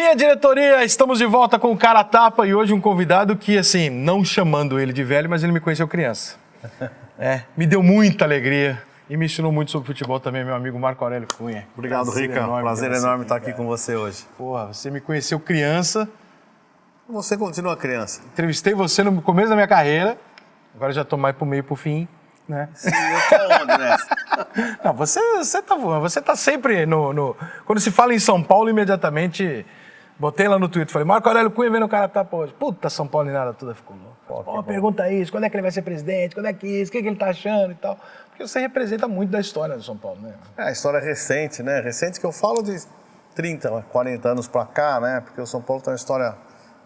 Galerinha, diretoria, estamos de volta com o Cara Tapa e hoje um convidado que, assim, não chamando ele de velho, mas ele me conheceu criança. Me deu muita alegria e me ensinou muito sobre futebol também, meu amigo Marco Aurélio Cunha. Obrigado, Rica. Prazer enorme estar aqui com você hoje. Porra, você me conheceu criança. Você continua criança. Entrevistei você no começo da minha carreira, agora já tô mais pro meio e pro fim, né? Sim, eu tô onde nessa? Não, você tá sempre no... Quando se fala em São Paulo, imediatamente... Botei lá no Twitter, falei, Marco Aurélio Cunha vendo o Cara Tapa hoje. Puta, São Paulo e nada, tudo ficou louco. Pô, pergunta isso, quando é que ele vai ser presidente, quando é que isso, o que ele tá achando e tal. Porque você representa muito da história do São Paulo, né? É, a história é recente, né? Recente que eu falo de 30, 40 anos pra cá, né? Porque o São Paulo tem uma história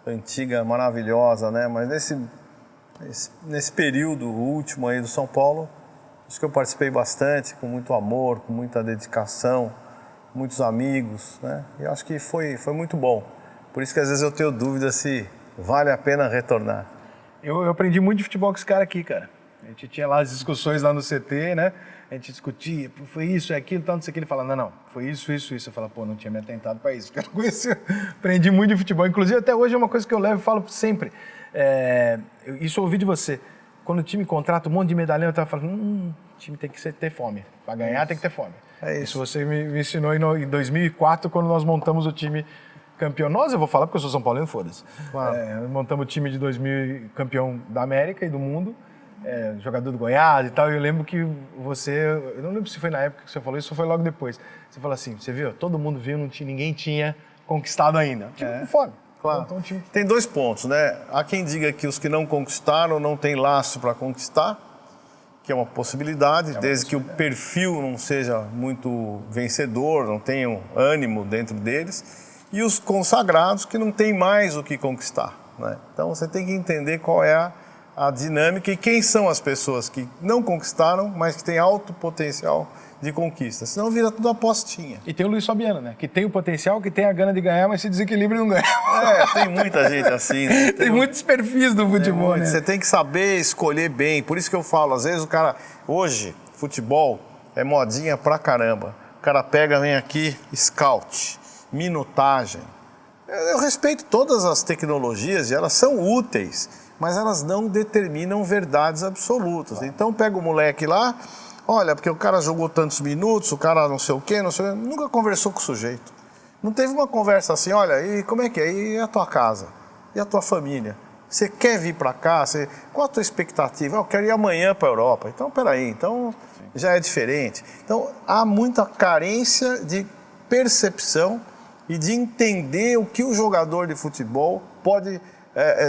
antiga, maravilhosa, né? Mas nesse período último aí do São Paulo, acho que eu participei bastante, com muito amor, com muita dedicação, muitos amigos, né? E acho que foi muito bom. Por isso que às vezes eu tenho dúvida se vale a pena retornar. Eu aprendi muito de futebol com esse cara aqui, cara. A gente tinha lá as discussões lá no CT, né? A gente discutia, foi isso, é aquilo, tal, não sei o que. Ele fala, não, foi isso. Eu falo, pô, não tinha me atentado para isso. Quero conhecer. Aprendi muito de futebol. Inclusive, até hoje é uma coisa que eu levo e falo sempre. Isso eu ouvi de você. Quando o time contrata um monte de medalhão, eu tava falando, o time tem que ter fome. Para ganhar, tem que ter fome. É isso. Isso você me ensinou em 2004, quando nós montamos o time campeão. Eu vou falar porque eu sou São Paulino, foda-se. Claro. Montamos o time de 2000, campeão da América e do mundo, jogador do Goiás e tal. E eu lembro que eu não lembro se foi na época que você falou isso ou foi logo depois. Você falou assim, você viu, todo mundo viu, ninguém tinha conquistado ainda. Time com fome. Claro. Então, time... Tem dois pontos, né? Há quem diga que os que não conquistaram não têm laço para conquistar, que é uma possibilidade, desde que o perfil não seja muito vencedor, não tenha um ânimo dentro deles, e os consagrados que não têm mais o que conquistar, né? Então você tem que entender qual é a dinâmica e quem são as pessoas que não conquistaram, mas que têm alto potencial de conquista, senão vira tudo apostinha. E tem o Luiz Fabiano, né? Que tem o potencial, que tem a gana de ganhar, mas se desequilibra e não ganha. Tem muita gente assim, né? Tem muitos perfis do futebol, né? Você tem que saber escolher bem, por isso que eu falo, às vezes o cara, hoje, futebol é modinha pra caramba. O cara pega, vem aqui, scout, minutagem. Eu respeito todas as tecnologias e elas são úteis, mas elas não determinam verdades absolutas. Então pega o moleque lá, olha, porque o cara jogou tantos minutos, o cara não sei o quê, nunca conversou com o sujeito. Não teve uma conversa assim, olha, e como é que é? E a tua casa? E a tua família? Você quer vir para cá? Qual a tua expectativa? Eu quero ir amanhã para a Europa. Então, peraí, então já é diferente. Então, há muita carência de percepção e de entender o que o jogador de futebol pode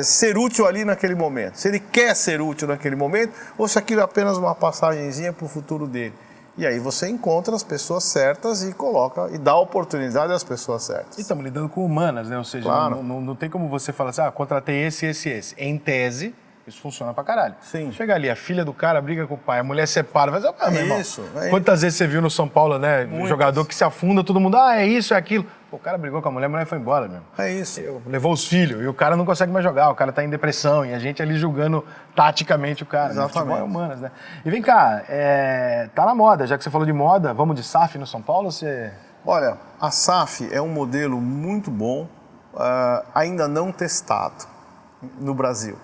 ser útil ali naquele momento. Se ele quer ser útil naquele momento ou se aquilo é apenas uma passagenzinha para o futuro dele. E aí você encontra as pessoas certas e coloca e dá oportunidade às pessoas certas. E estamos lidando com humanas, né? Ou seja, claro. não tem como você falar assim, contratei esse. Em tese, isso funciona pra caralho. Sim. Chega ali, a filha do cara briga com o pai, a mulher separa, vai dizer, meu irmão. Isso. Quantas vezes você viu no São Paulo, né? Muitas. Jogador que se afunda, todo mundo, é isso, é aquilo. Pô, o cara brigou com a mulher foi embora, meu. É isso. Levou os filhos e o cara não consegue mais jogar, o cara tá em depressão e a gente ali julgando taticamente o cara. Exatamente. Futebol é humanas, né? E vem cá, tá na moda, já que você falou de moda, vamos de SAF no São Paulo ou você... Olha, a SAF é um modelo muito bom, ainda não testado no Brasil.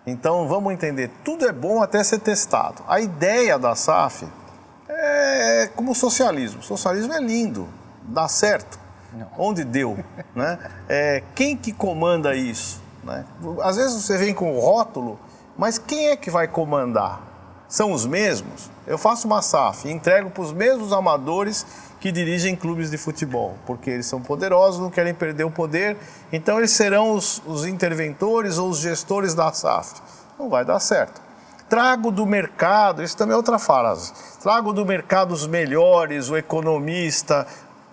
Então vamos entender, tudo é bom até ser testado. A ideia da SAF é como o socialismo. O socialismo é lindo, dá certo. Não. Onde deu, né? Quem que comanda isso, né? Às vezes você vem com o rótulo, mas quem é que vai comandar? São os mesmos? Eu faço uma SAF e entrego para os mesmos amadores que dirigem clubes de futebol, porque eles são poderosos, não querem perder o poder, então eles serão os interventores ou os gestores da SAF. Não vai dar certo. Trago do mercado, isso também é outra frase, trago do mercado os melhores, o economista,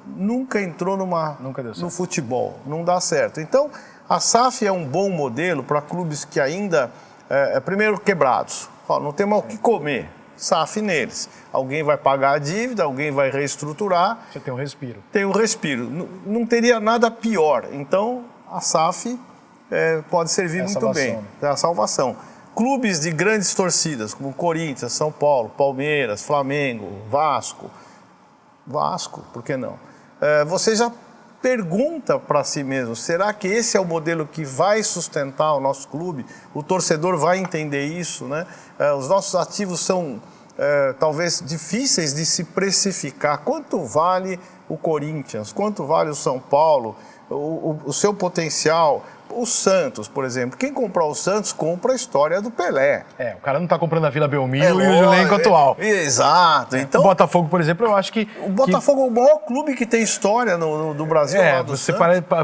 nunca entrou no futebol, não dá certo. Então, a SAF é um bom modelo para clubes que ainda, primeiro, quebrados, não tem mais o que comer. SAF neles. Alguém vai pagar a dívida, alguém vai reestruturar. Você tem um respiro. Tem um respiro. Não teria nada pior. Então, a SAF pode servir muito bem. É a salvação. Clubes de grandes torcidas, como Corinthians, São Paulo, Palmeiras, Flamengo, Vasco, por que não? Você já pergunta para si mesmo, será que esse é o modelo que vai sustentar o nosso clube? O torcedor vai entender isso, né? Os nossos ativos são talvez difíceis de se precificar. Quanto vale o Corinthians? Quanto vale o São Paulo? O seu potencial? O Santos, por exemplo. Quem comprar o Santos, compra a história do Pelé. O cara não está comprando a Vila Belmiro e o elenco atual. Exato. Então, o Botafogo, por exemplo, eu acho que... O Botafogo é o maior clube que tem história do Brasil. Você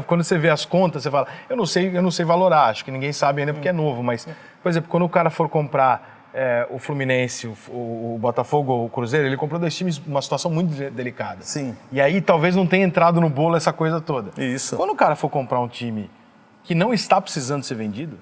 quando você vê as contas, você fala, eu não sei valorar, acho que ninguém sabe ainda porque é novo, mas, por exemplo, quando o cara for comprar o Fluminense, o Botafogo ou o Cruzeiro, ele comprou 2 times numa situação muito delicada. Sim. E aí talvez não tenha entrado no bolo essa coisa toda. Isso. Quando o cara for comprar um time que não está precisando ser vendido,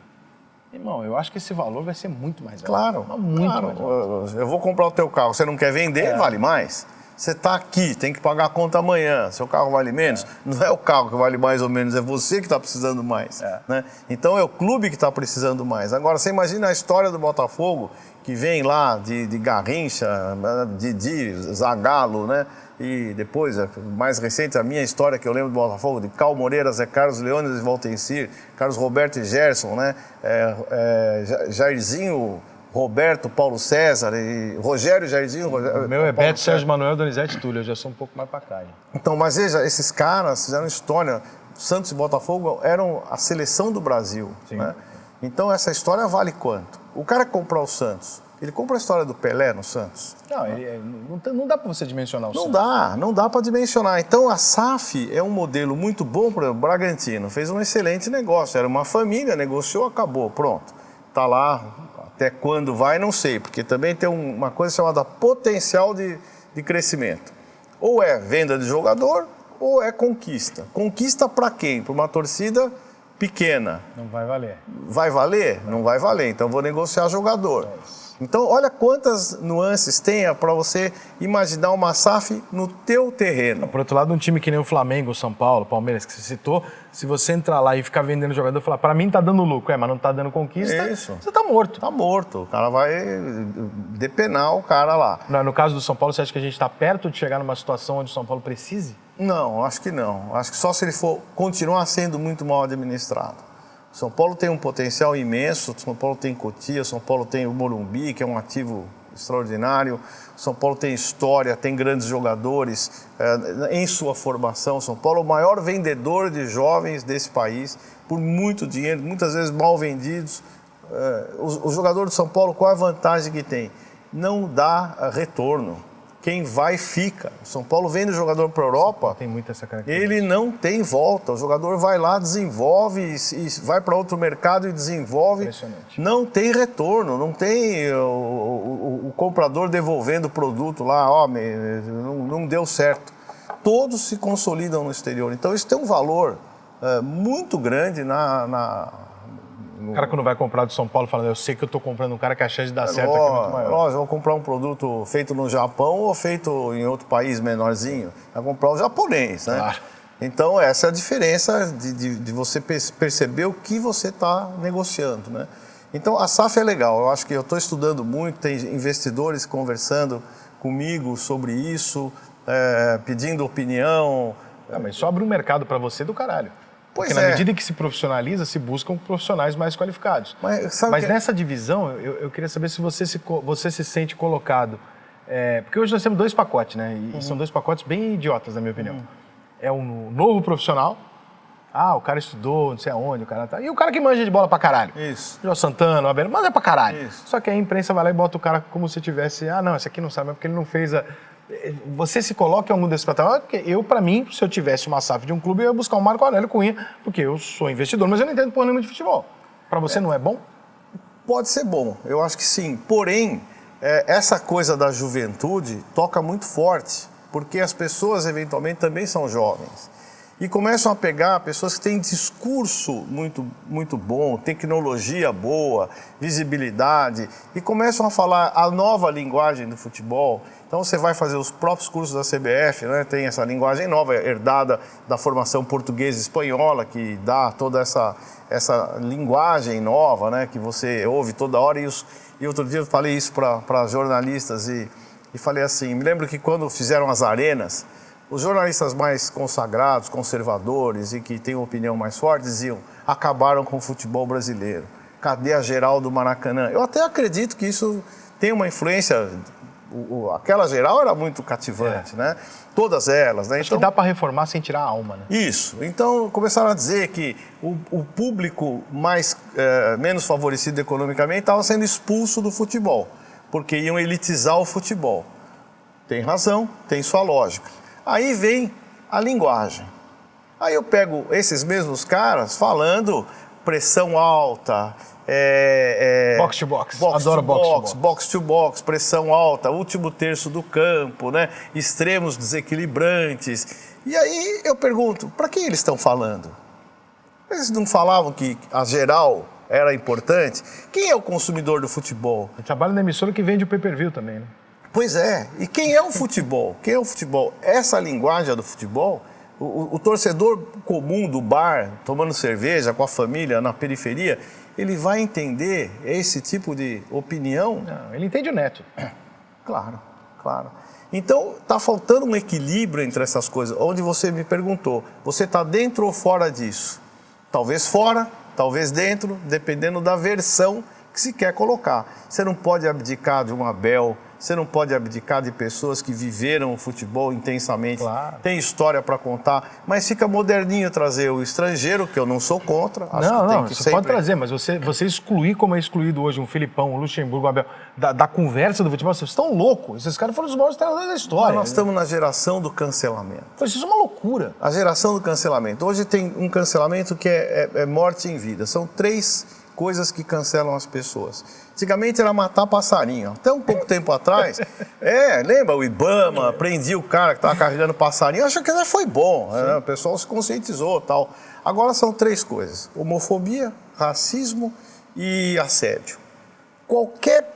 irmão, eu acho que esse valor vai ser muito mais alto. Claro, muito mais alto. Eu vou comprar o teu carro, você não quer vender, vale mais. Você está aqui, tem que pagar a conta amanhã, seu carro vale menos. Não é o carro que vale mais ou menos, é você que está precisando mais. Né? Então é o clube que está precisando mais. Agora, você imagina a história do Botafogo, que vem lá de Garrincha, Didi, Zagallo, né? E depois, mais recente, a minha história que eu lembro do Botafogo, de Cal Moreira, Zé Carlos Leônidas e Valtencir, Carlos Roberto e Gerson, né? Jairzinho, Roberto, Paulo César, e Rogério, Jairzinho... O meu é Beto, Sérgio Manuel, Donizete e Túlio, eu já sou um pouco mais pra cá. Então, mas veja, esses caras fizeram história. Santos e Botafogo eram a seleção do Brasil. Né? Então, essa história vale quanto? O cara que comprou o Santos, ele compra a história do Pelé no Santos? Não dá para você dimensionar o Santos. Não dá para dimensionar. Então, a SAF é um modelo muito bom. Por exemplo, o Bragantino fez um excelente negócio. Era uma família, negociou, acabou, pronto. Está lá, até quando vai, não sei. Porque também tem uma coisa chamada potencial de crescimento. Ou é venda de jogador, ou é conquista. Conquista para quem? Para uma torcida pequena. Não vai valer. Vai valer? Não vai valer. Então, vou negociar jogador. Então, olha quantas nuances tem para você imaginar uma SAF no teu terreno. Por outro lado, um time que nem o Flamengo, o São Paulo, o Palmeiras, que você citou, se você entrar lá e ficar vendendo jogador e falar, para mim tá dando lucro, mas não tá dando conquista, você tá morto. Tá morto. O cara vai depenar o cara lá. No caso do São Paulo, você acha que a gente está perto de chegar numa situação onde o São Paulo precise? Não, acho que não. Acho que só se ele for continuar sendo muito mal administrado. São Paulo tem um potencial imenso, São Paulo tem Cotia, São Paulo tem o Morumbi, que é um ativo extraordinário, São Paulo tem história, tem grandes jogadores em sua formação. São Paulo é o maior vendedor de jovens desse país, por muito dinheiro, muitas vezes mal vendidos. O jogador de São Paulo, qual é a vantagem que tem? Não dá retorno. Quem vai, fica. O São Paulo vende o jogador para a Europa, tem muita essa característica. Ele não tem volta. O jogador vai lá, desenvolve, e vai para outro mercado e desenvolve. Impressionante. Não tem retorno, não tem o comprador devolvendo o produto lá, não deu certo. Todos se consolidam no exterior. Então isso tem um valor muito grande O cara quando vai comprar do São Paulo falando, eu sei que eu estou comprando um cara que a chance de dar certo aqui é muito maior. Lógico, vou comprar um produto feito no Japão ou feito em outro país menorzinho. Vai comprar o japonês, né? Claro. Então, essa é a diferença de você perceber o que você está negociando, né? Então, a SAF é legal. Eu acho que eu estou estudando muito, tem investidores conversando comigo sobre isso, pedindo opinião. Mas só abre um mercado para você do caralho. Porque na medida que se profissionaliza, se buscam profissionais mais qualificados. Mas nessa divisão, eu queria saber se você se sente colocado... porque hoje nós temos 2 pacotes, né? E são 2 pacotes bem idiotas, na minha opinião. É um novo profissional. O cara estudou, não sei aonde, o cara tá... E o cara que manja de bola pra caralho. Isso. João Santana, o Abel, manda pra caralho. Isso. Só que a imprensa vai lá e bota o cara como se tivesse... não, esse aqui não sabe, mas porque ele não fez a... Você se coloca em algum desses patamares? Porque eu, para mim, se eu tivesse uma SAF de um clube, eu ia buscar o Marco Aurélio Cunha, porque eu sou investidor, mas eu não entendo porra nenhuma de futebol. Para você não é bom? Pode ser bom, eu acho que sim. Porém, essa coisa da juventude toca muito forte, porque as pessoas, eventualmente, também são jovens. E começam a pegar pessoas que têm discurso muito, muito bom, tecnologia boa, visibilidade, e começam a falar a nova linguagem do futebol. Então você vai fazer os próprios cursos da CBF, né? Tem essa linguagem nova, herdada da formação portuguesa e espanhola, que dá toda essa linguagem nova, né? Que você ouve toda hora. E outro dia eu falei isso para jornalistas e falei assim, me lembro que quando fizeram as arenas, Os jornalistas mais consagrados, conservadores e que têm uma opinião mais forte diziam: acabaram com o futebol brasileiro. Cadê a geral do Maracanã? Eu até acredito que isso tem uma influência. Aquela geral era muito cativante, né? Todas elas, né? Acho que dá para reformar sem tirar a alma, né? Isso. Então começaram a dizer que o público menos favorecido economicamente estava sendo expulso do futebol, porque iam elitizar o futebol. Tem razão, tem sua lógica. Aí vem a linguagem. Aí eu pego esses mesmos caras falando pressão alta, box to box. Adoro box to box. Box to box, pressão alta, último terço do campo, né? Extremos desequilibrantes. E aí eu pergunto, para quem eles estão falando? Eles não falavam que a geral era importante? Quem é o consumidor do futebol? Eu trabalho na emissora que vende o pay-per-view também, né? Pois é. E quem é o futebol? Quem é o futebol? Essa linguagem do futebol, o torcedor comum do bar, tomando cerveja com a família na periferia, ele vai entender esse tipo de opinião? Não, ele entende o Neto. Claro, claro. Então, está faltando um equilíbrio entre essas coisas. Onde você me perguntou, você está dentro ou fora disso? Talvez fora, talvez dentro, dependendo da versão que se quer colocar. Você não pode abdicar de uma Abel, você não pode abdicar de pessoas que viveram o futebol intensamente, claro. Tem história para contar, mas fica moderninho trazer o estrangeiro, que eu não sou contra. Acho que tem que você sempre... pode trazer, mas você excluir como é excluído hoje um Filipão, um Luxemburgo, um Abel, da conversa do futebol, vocês estão loucos. Esses caras foram os maiores treinadores da história. Mas nós estamos na geração do cancelamento. Isso é uma loucura. A geração do cancelamento. Hoje tem um cancelamento que é morte em vida. São 3 coisas que cancelam as pessoas. Antigamente era matar passarinho. Até um pouco tempo atrás, lembra o Ibama, prendia o cara que estava carregando passarinho, acho que foi bom, né? O pessoal se conscientizou e tal. Agora são 3 coisas: homofobia, racismo e assédio. Qualquer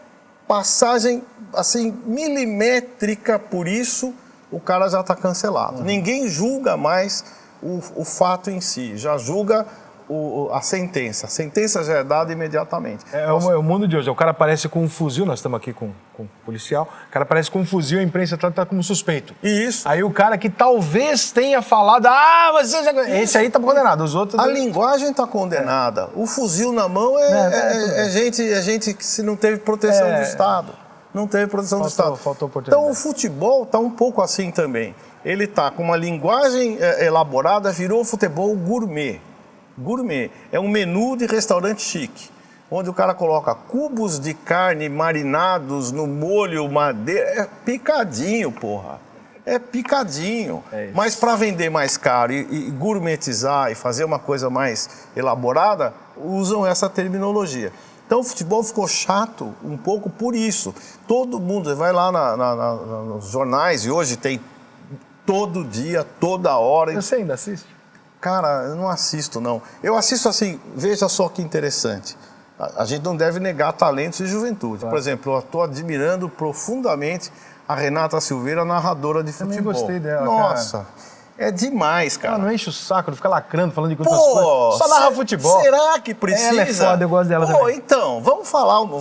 passagem, assim, milimétrica por isso, o cara já está cancelado. Ninguém julga mais o fato em si, já julga a sentença. A sentença já é dada imediatamente. É o mundo de hoje. O cara aparece com um fuzil, nós estamos aqui com um policial, o cara aparece com um fuzil e a imprensa está como suspeito. Isso. Aí o cara que talvez tenha falado, você já... Esse aí está condenado, os outros... A linguagem está condenada. O fuzil na mão é gente que se não teve proteção do Estado. Não teve proteção do Estado. Faltou oportunidade. Então o futebol está um pouco assim também. Ele está com uma linguagem elaborada, virou futebol gourmet. Gourmet é um menu de restaurante chique, onde o cara coloca cubos de carne marinados no molho madeira. É picadinho, porra. É picadinho. Mas para vender mais caro e gourmetizar e fazer uma coisa mais elaborada, usam essa terminologia. Então o futebol ficou chato um pouco por isso. Todo mundo vai lá nos jornais, e hoje tem todo dia, toda hora. Você ainda assiste? Cara, eu não assisto, não. Eu assisto assim, veja só que interessante. A gente não deve negar talentos e juventude. Claro. Por exemplo, eu estou admirando profundamente a Renata Silveira, narradora de futebol. Eu gostei dela, Nossa, cara. É demais, cara. Ela não enche o saco, não fica lacrando, falando de outras coisas. Só narra futebol. Será que precisa? Ela é foda, eu gosto dela também. Então, vamos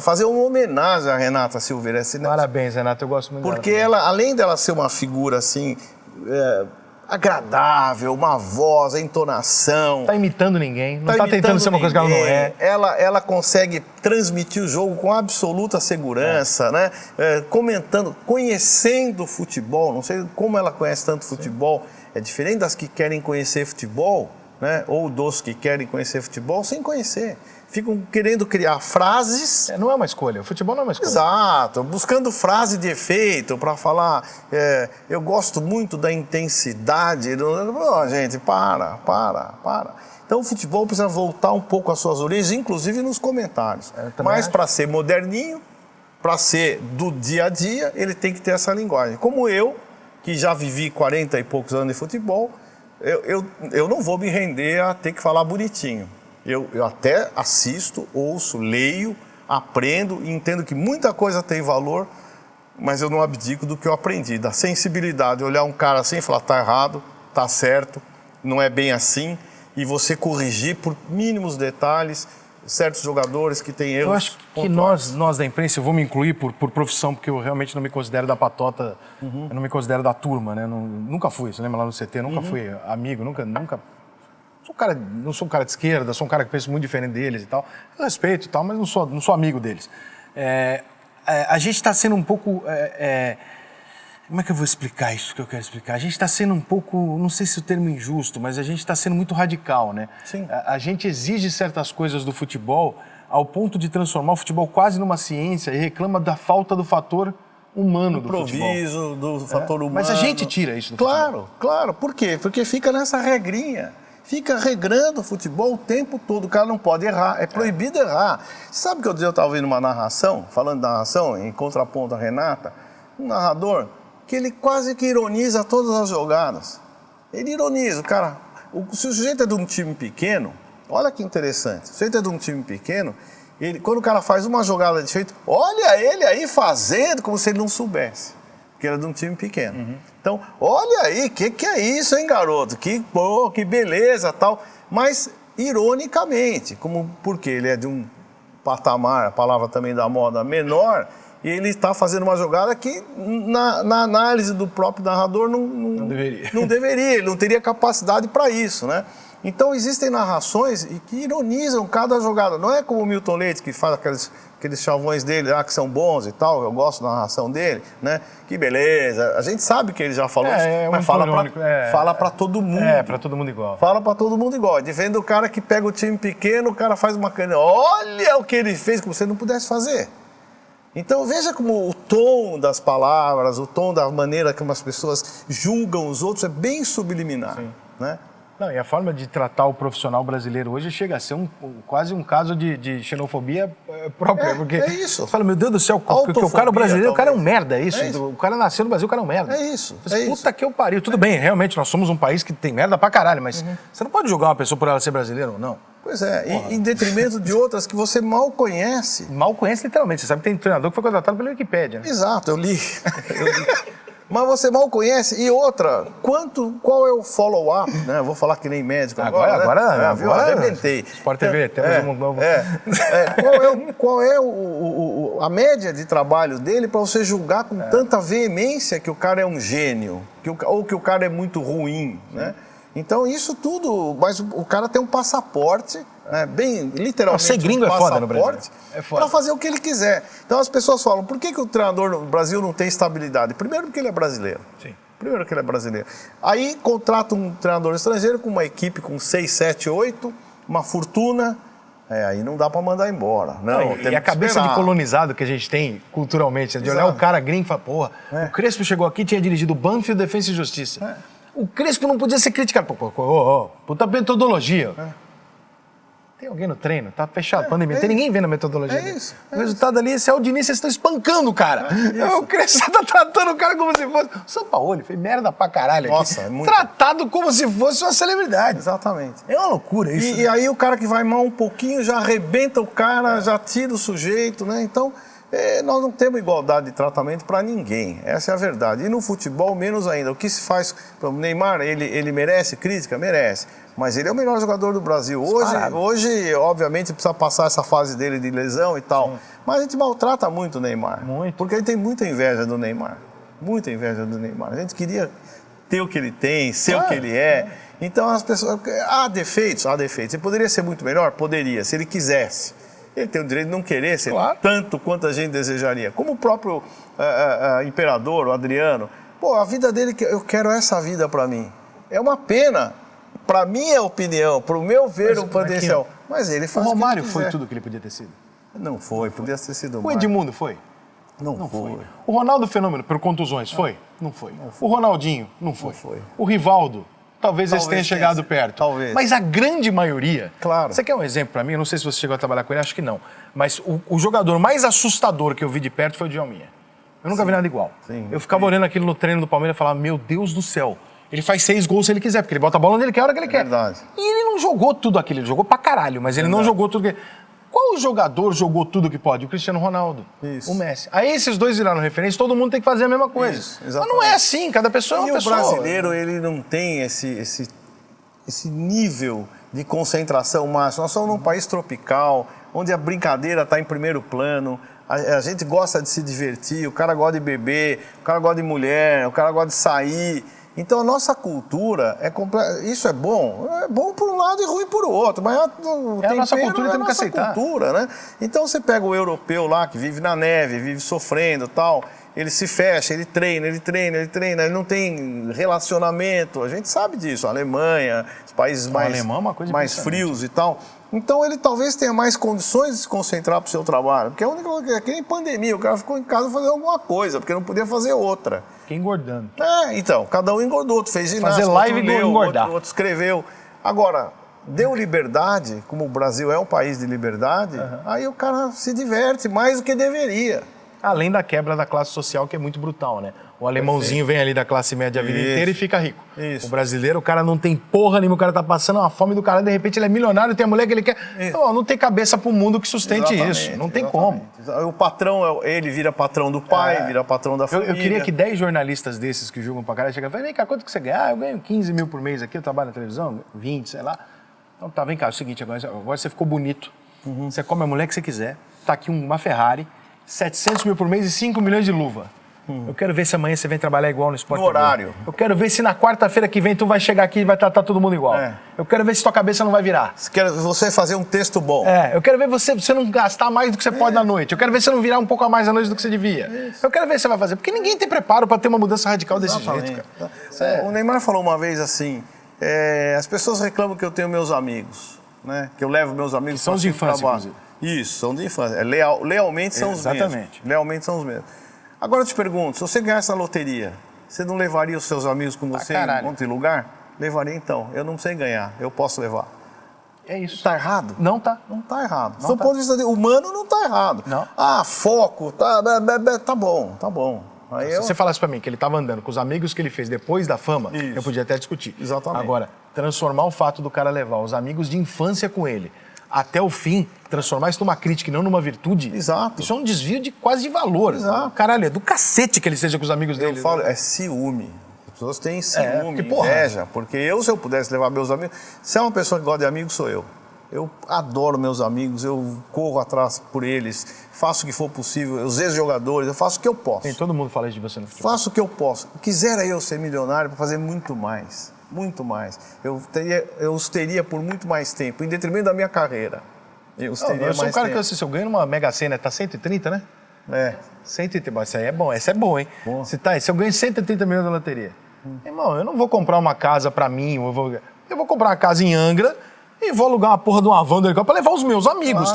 fazer uma homenagem à Renata Silveira. Parabéns, Renata, eu gosto muito dela. Porque ela, além dela ser uma figura assim... agradável, uma voz, a entonação. Não tá imitando ninguém, não tá tentando ser uma coisa que ela não é. Ela consegue transmitir o jogo com absoluta segurança, né? Comentando, conhecendo o futebol, não sei como ela conhece tanto futebol, é diferente das que querem conhecer futebol, né? Ou dos que querem conhecer futebol sem conhecer. Ficam querendo criar frases... não é uma escolha, o futebol não é uma escolha. Exato, buscando frase de efeito para falar, eu gosto muito da intensidade. Gente, para. Então o futebol precisa voltar um pouco às suas origens, inclusive nos comentários. Mas para ser moderninho, para ser do dia a dia, ele tem que ter essa linguagem. Como eu, que já vivi 40 e poucos anos de futebol, eu não vou me render a ter que falar bonitinho. Eu até assisto, ouço, leio, aprendo e entendo que muita coisa tem valor, mas eu não abdico do que eu aprendi, da sensibilidade, olhar um cara assim e falar, tá errado, tá certo, não é bem assim, e você corrigir por mínimos detalhes certos jogadores que têm erros. Eu acho que nós da imprensa, eu vou me incluir por profissão, porque eu realmente não me considero da patota, eu não me considero da turma, né? Nunca fui, você lembra lá no CT, nunca fui amigo, nunca não sou um cara de esquerda, sou um cara que pensa muito diferente deles e tal. Eu respeito e tal, mas não sou amigo deles. A gente está sendo um pouco... como é que eu vou explicar isso que eu quero explicar? A gente está sendo um pouco, não sei se o termo é injusto, mas a gente está sendo muito radical, né? Sim. A gente exige certas coisas do futebol ao ponto de transformar o futebol quase numa ciência e reclama da falta do fator humano do futebol. Improviso, do fator humano. Mas a gente tira isso do futebol. Claro. Por quê? Porque fica nessa regrinha. Fica regrando o futebol o tempo todo. O cara não pode errar. É proibido errar. Sabe que eu estava ouvindo uma narração, falando de narração, em contraponto à Renata, um narrador que ele quase que ironiza todas as jogadas. Ele ironiza, cara. Se o sujeito é de um time pequeno, olha que interessante. Se o sujeito é de um time pequeno, quando o cara faz uma jogada de feito, olha ele aí fazendo como se ele não soubesse. Porque era de um time pequeno. Então, olha aí, que é isso, hein, garoto? Que beleza, tal. Mas, ironicamente, porque ele é de um patamar, a palavra também da moda, menor, e ele está fazendo uma jogada que, na análise do próprio narrador, não deveria. Não deveria, ele não teria capacidade para isso, né? Então, existem narrações que ironizam cada jogada. Não é como o Milton Leite, que faz aqueles chavões dele que são bons e tal, eu gosto da narração dele, né? Que beleza. A gente sabe que ele já falou isso, mas fala para todo mundo. Para todo mundo igual. Fala para todo mundo igual. Diferente do cara que pega o time pequeno, o cara faz uma caneta. Olha o que ele fez, como se ele não pudesse fazer. Então veja como o tom das palavras, o tom da maneira como as pessoas julgam os outros é bem subliminar, né? Não, e a forma de tratar o profissional brasileiro hoje chega a ser quase um caso de xenofobia própria. Porque é isso. Você fala, meu Deus do céu, porque o cara brasileiro, o cara é um merda, é isso? O cara nasceu no Brasil, o cara é um merda. É isso. Puta que eu pariu. Tudo bem, realmente, nós somos um país que tem merda pra caralho, mas você não pode julgar uma pessoa por ela ser brasileira ou não. Pois é, em detrimento de outras que você mal conhece. Mal conhece literalmente. Você sabe que tem treinador que foi contratado pela Wikipédia, né? Exato, eu li. Mas você mal conhece. E outra, qual é o follow-up, né? Eu vou falar que nem médico agora, agora viu? Arrebentei. Sport TV, temos um novo... Qual é a média de trabalho dele para você julgar com tanta veemência que o cara é um gênio, ou que o cara é muito ruim, né? Então, isso tudo... Mas o cara tem um passaporte, né? Bem, literalmente, ser gringo é foda no Brasil. Para fazer o que ele quiser. Então, as pessoas falam, por que o treinador no Brasil não tem estabilidade? Primeiro, porque ele é brasileiro. Sim. Primeiro, que ele é brasileiro. Aí, contrata um treinador estrangeiro com uma equipe com 6, 7, 8, uma fortuna... aí não dá para mandar embora. Não, e a cabeça de colonizado que a gente tem culturalmente, de olhar o cara gringo e falar, porra, o Crespo chegou aqui e tinha dirigido o Banfield, Defensa e Justiça. O Crespo não podia ser criticado. Puta metodologia. Tem alguém no treino? Tá fechado, pandemia. Não tem ninguém vendo a metodologia dele. O resultado ali, esse Aldinice, vocês estão espancando o cara. O Crespo tá tratando o cara como se fosse... O São Paulo fez merda pra caralho aqui. Nossa, muito... Tratado como se fosse uma celebridade. Exatamente. É uma loucura isso. E aí o cara que vai mal um pouquinho já arrebenta o cara, já tira o sujeito, né? Então... nós não temos igualdade de tratamento para ninguém, essa é a verdade. E no futebol, menos ainda. O que se faz... O Neymar, ele merece crítica? Merece. Mas ele é o melhor jogador do Brasil. Hoje, obviamente, precisa passar essa fase dele de lesão e tal. Sim. Mas a gente maltrata muito o Neymar. Muito. Porque ele tem muita inveja do Neymar. Muita inveja do Neymar. A gente queria ter o que ele tem, ser o que ele é. Então, as pessoas... Há defeitos? Há defeitos. Ele poderia ser muito melhor? Poderia, se ele quisesse. Ele tem o direito de não querer ser tanto quanto a gente desejaria. Como o próprio imperador, o Adriano. Pô, a vida dele, eu quero essa vida para mim. É uma pena, para minha opinião, para o meu ver o potencial. Mas ele faz o Romário foi tudo que ele podia ter sido? Não foi, podia ter sido mais. O Edmundo foi? Não foi. O Ronaldo Fenômeno, por contusões, foi? Não foi. O Ronaldinho, não foi. Não foi. O Rivaldo, talvez eles tenham chegado perto. Talvez. Mas a grande maioria... Claro. Você quer um exemplo para mim? Eu não sei se você chegou a trabalhar com ele, acho que não. Mas o jogador mais assustador que eu vi de perto foi o Djalminha. Eu nunca vi nada igual. Sim. Eu ficava olhando aquilo no treino do Palmeiras e falava, meu Deus do céu, ele faz 6 gols se ele quiser, porque ele bota a bola onde ele quer, a hora que ele quer. Verdade. E ele não jogou tudo aquilo, ele jogou pra caralho, mas ele não jogou tudo que... Qual jogador jogou tudo que pode? O Cristiano Ronaldo, o Messi. Aí esses dois viraram referência, todo mundo tem que fazer a mesma coisa. Isso, mas não é assim, cada pessoa é uma pessoa. E o brasileiro, ele não tem esse esse nível de concentração máxima. Nós somos num país tropical, onde a brincadeira está em primeiro plano, a gente gosta de se divertir, o cara gosta de beber, o cara gosta de mulher, o cara gosta de sair. Então a nossa cultura isso é bom por um lado e ruim por outro, mas a nossa cultura, temos que aceitar. Cultura, né? Então você pega o europeu lá que vive na neve, vive sofrendo, tal, ele se fecha, ele treina, ele não tem relacionamento, a gente sabe disso, a Alemanha, os países mais frios e tal. Então ele talvez tenha mais condições de se concentrar para o seu trabalho, porque a única coisa que nem pandemia, o cara ficou em casa fazendo alguma coisa, porque não podia fazer outra. Fiquei engordando. Então, cada um engordou, outro fez ginástica, fazer live outro leu, engordar. outro escreveu. Agora, deu liberdade, como o Brasil é um país de liberdade, aí o cara se diverte mais do que deveria. Além da quebra da classe social, que é muito brutal, né? O alemãozinho vem ali da classe média a vida inteira e fica rico. Isso. O brasileiro, o cara não tem porra nenhuma, o cara tá passando uma fome do cara, de repente ele é milionário, tem a mulher que ele quer... Não tem cabeça pro mundo que sustente isso. Não tem como. O patrão, ele vira patrão do pai, vira patrão da família. Eu queria que 10 jornalistas desses que julgam pra caralho chegam e falam, vem cá, quanto que você ganha? Eu ganho 15 mil por mês aqui, eu trabalho na televisão, 20, sei lá. Então tá, vem cá, é o seguinte, agora você ficou bonito, você come a mulher que você quiser, tá aqui uma Ferrari, 700 mil por mês e 5 milhões de luva. Eu quero ver se amanhã você vem trabalhar igual no Sport No horário. Eu quero ver se na quarta-feira que vem tu vai chegar aqui e vai tratar todo mundo igual. Eu quero ver se tua cabeça não vai virar. Você fazer um texto bom. Eu quero ver você não gastar mais do que você pode na noite. Eu quero ver você não virar um pouco a mais à noite do que você devia. Eu quero ver se você vai fazer. Porque ninguém tem preparo para ter uma mudança radical desse jeito, cara. O Neymar falou uma vez assim, as pessoas reclamam que eu tenho meus amigos, né? Que eu levo meus amigos... Que são de infância, inclusive. Isso, são de infância. Lealmente são os mesmos. Exatamente. Lealmente são os mesmos. Agora eu te pergunto, se você ganhasse na loteria, você não levaria os seus amigos com você em um monte de lugar? Levaria então. Eu não sei ganhar, eu posso levar. É isso. Tá errado? Não tá. Não tá errado. Do ponto de vista humano, não tá errado. Não. Foco, tá bom, tá bom. Aí Se você falasse pra mim que ele tava andando com os amigos que ele fez depois da fama, eu podia até discutir. Exatamente. Agora, transformar o fato do cara levar os amigos de infância com ele até o fim, transformar isso numa crítica e não numa virtude. Exato. Isso é um desvio de quase de valor. Exato. Caralho, é do cacete que ele seja com os amigos dele. Eu falo, é ciúme. As pessoas têm ciúme, porque, porra, inveja. Porque se eu pudesse levar meus amigos... Se é uma pessoa que gosta de amigos, sou eu. Eu adoro meus amigos, eu corro atrás por eles, faço o que for possível, os ex-jogadores, eu faço o que eu posso. Todo mundo fala isso de você no futebol. Faço o que eu posso. Quisera eu ser milionário para fazer muito mais. Muito mais. Eu os teria por muito mais tempo, em detrimento da minha carreira. Eu sou um cara que, se eu ganho numa Mega Sena, tá 130, né? 130, essa aí é bom, essa é boa, hein? Se eu ganho 130 milhões na loteria, irmão, eu não vou comprar uma casa pra mim, eu vou comprar uma casa em Angra e vou alugar uma porra de uma van do helicóptero pra levar os meus amigos.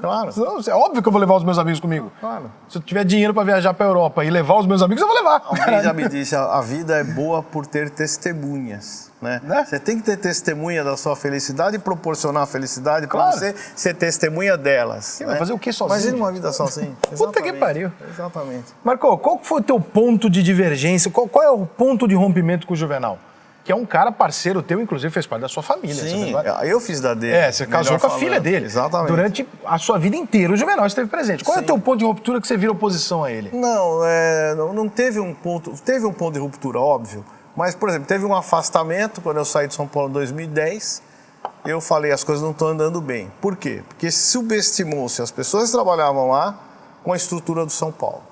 Claro. É óbvio que eu vou levar os meus amigos comigo. Claro. Se eu tiver dinheiro pra viajar pra Europa e levar os meus amigos, eu vou levar. Alguém já me disse, a vida é boa por ter testemunhas. Né? Você tem que ter testemunha da sua felicidade e proporcionar a felicidade para você ser testemunha delas. Vai fazer o que sozinho? Imagina uma vida sozinho. Puta que pariu. Exatamente. Marco, qual foi o teu ponto de divergência? Qual é o ponto de rompimento com o Juvenal? Que é um cara parceiro teu, inclusive fez parte da sua família. Sim, eu fiz da dele. Você casou com a filha dele. Exatamente. Durante a sua vida inteira, o Juvenal esteve presente. Qual é o teu ponto de ruptura que você vira oposição a ele? Não teve um ponto... Teve um ponto de ruptura, óbvio. Mas, por exemplo, teve um afastamento quando eu saí de São Paulo em 2010. Eu falei, as coisas não estão andando bem. Por quê? Porque subestimou-se as pessoas que trabalhavam lá com a estrutura do São Paulo.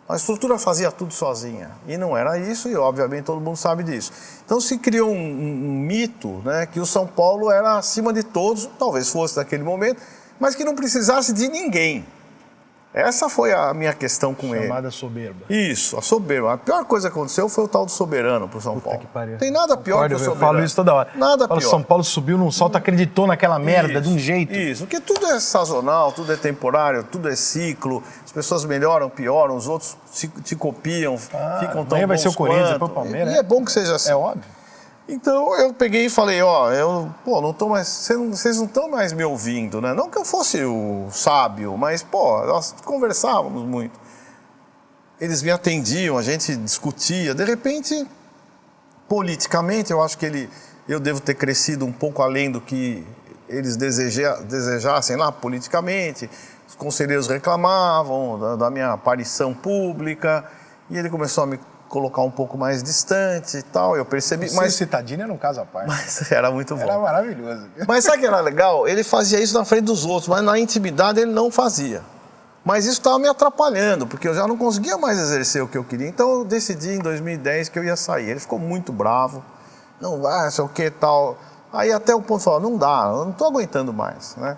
A estrutura fazia tudo sozinha. E não era isso, e obviamente todo mundo sabe disso. Então se criou um mito, né, que o São Paulo era acima de todos, talvez fosse naquele momento, mas que não precisasse de ninguém. Essa foi a minha questão com ele. Chamada soberba. Isso, a soberba. A pior coisa que aconteceu foi o tal do soberano pro São Paulo. Que pariu. Não tem nada pior que o soberano. Eu falo isso toda hora. Nada pior. São Paulo subiu num salto, acreditou naquela merda de um jeito. Isso, porque tudo é sazonal, tudo é temporário, tudo é ciclo. As pessoas melhoram, pioram, os outros te copiam, ficam tão bons vai ser o Corinthians, depois quanto. o Palmeiras. E é bom que seja assim. É óbvio. Então eu peguei e falei, não tô mais, vocês não estão mais me ouvindo, né? Não que eu fosse o sábio, mas, nós conversávamos muito. Eles me atendiam, a gente discutia. De repente, politicamente, eu acho que eu devo ter crescido um pouco além do que eles desejassem lá politicamente. Os conselheiros reclamavam da minha aparição pública e ele começou a me colocar um pouco mais distante e tal, eu percebi. Mas Cittadini era um caso à parte. Mas era muito bom. Era maravilhoso. Mas sabe o que era legal? Ele fazia isso na frente dos outros, mas na intimidade ele não fazia. Mas isso estava me atrapalhando, porque eu já não conseguia mais exercer o que eu queria. Então eu decidi em 2010 que eu ia sair. Ele ficou muito bravo. Não vai, sei o que tal. Aí até o ponto falou, não dá, eu não estou aguentando mais, né?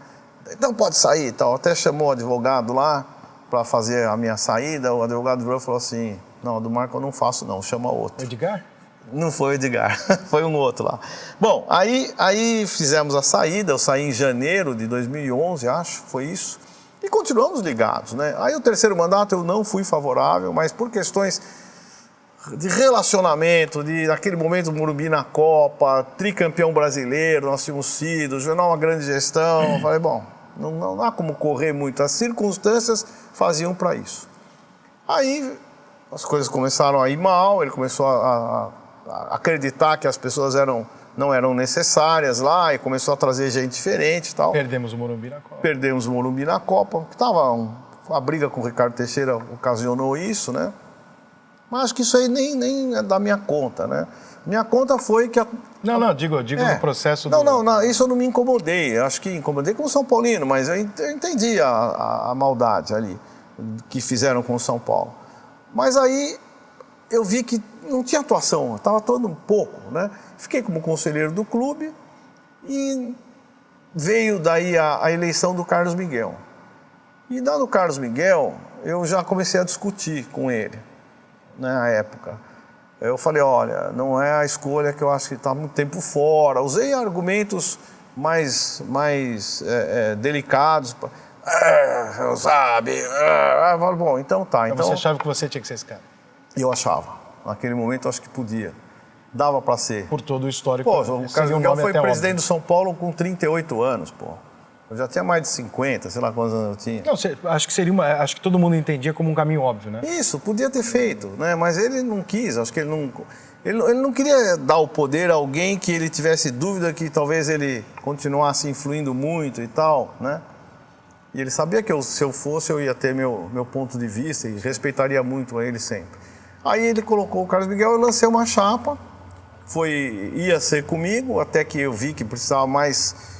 Então pode sair e tal. Até chamou o advogado lá para fazer a minha saída. O advogado virou e falou assim, não, do Marco eu não faço não, chama outro. Edgar? Não foi o Edgar, foi um outro lá. Bom, aí fizemos a saída, eu saí em janeiro de 2011, acho, foi isso. E continuamos ligados, né? Aí o terceiro mandato eu não fui favorável, mas por questões de relacionamento, naquele momento do Morumbi na Copa, tricampeão brasileiro, nós tínhamos sido, jornal uma grande gestão, eu falei, bom, não há como correr muito, as circunstâncias faziam para isso. Aí as coisas começaram a ir mal, ele começou a acreditar que as pessoas não eram necessárias lá e começou a trazer gente diferente e tal. Perdemos o Morumbi na Copa. Perdemos o Morumbi na Copa, que a briga com o Ricardo Teixeira ocasionou isso, né? Mas acho que isso aí nem é da minha conta, né? Minha conta foi que... Não, digo no processo Não, isso eu não me incomodei. Eu acho que incomodei com o São Paulino, mas eu entendi a maldade ali que fizeram com o São Paulo. Mas aí eu vi que não tinha atuação, estava atuando um pouco, né? Fiquei como conselheiro do clube e veio daí a eleição do Carlos Miguel. E dado o Carlos Miguel, eu já comecei a discutir com ele, né, na época. Eu falei, olha, não é a escolha que eu acho que está muito tempo fora. Usei argumentos mais delicados. Não sabe. Bom, então tá. Então você achava que você tinha que ser esse cara? Eu achava. Naquele momento eu acho que podia. Dava para ser. Por todo o histórico. Pô, o Carlos Miguel foi presidente do São Paulo com 38 anos, pô. Eu já tinha mais de 50, sei lá quantos anos eu tinha. Não, acho que todo mundo entendia como um caminho óbvio, né? Isso, podia ter feito, né? Mas ele não quis, acho que ele não queria dar o poder a alguém que ele tivesse dúvida que talvez ele continuasse influindo muito e tal, né? E ele sabia que se eu fosse, eu ia ter meu ponto de vista e respeitaria muito a ele sempre. Aí ele colocou o Carlos Miguel, eu lancei uma chapa, ia ser comigo, até que eu vi que precisava mais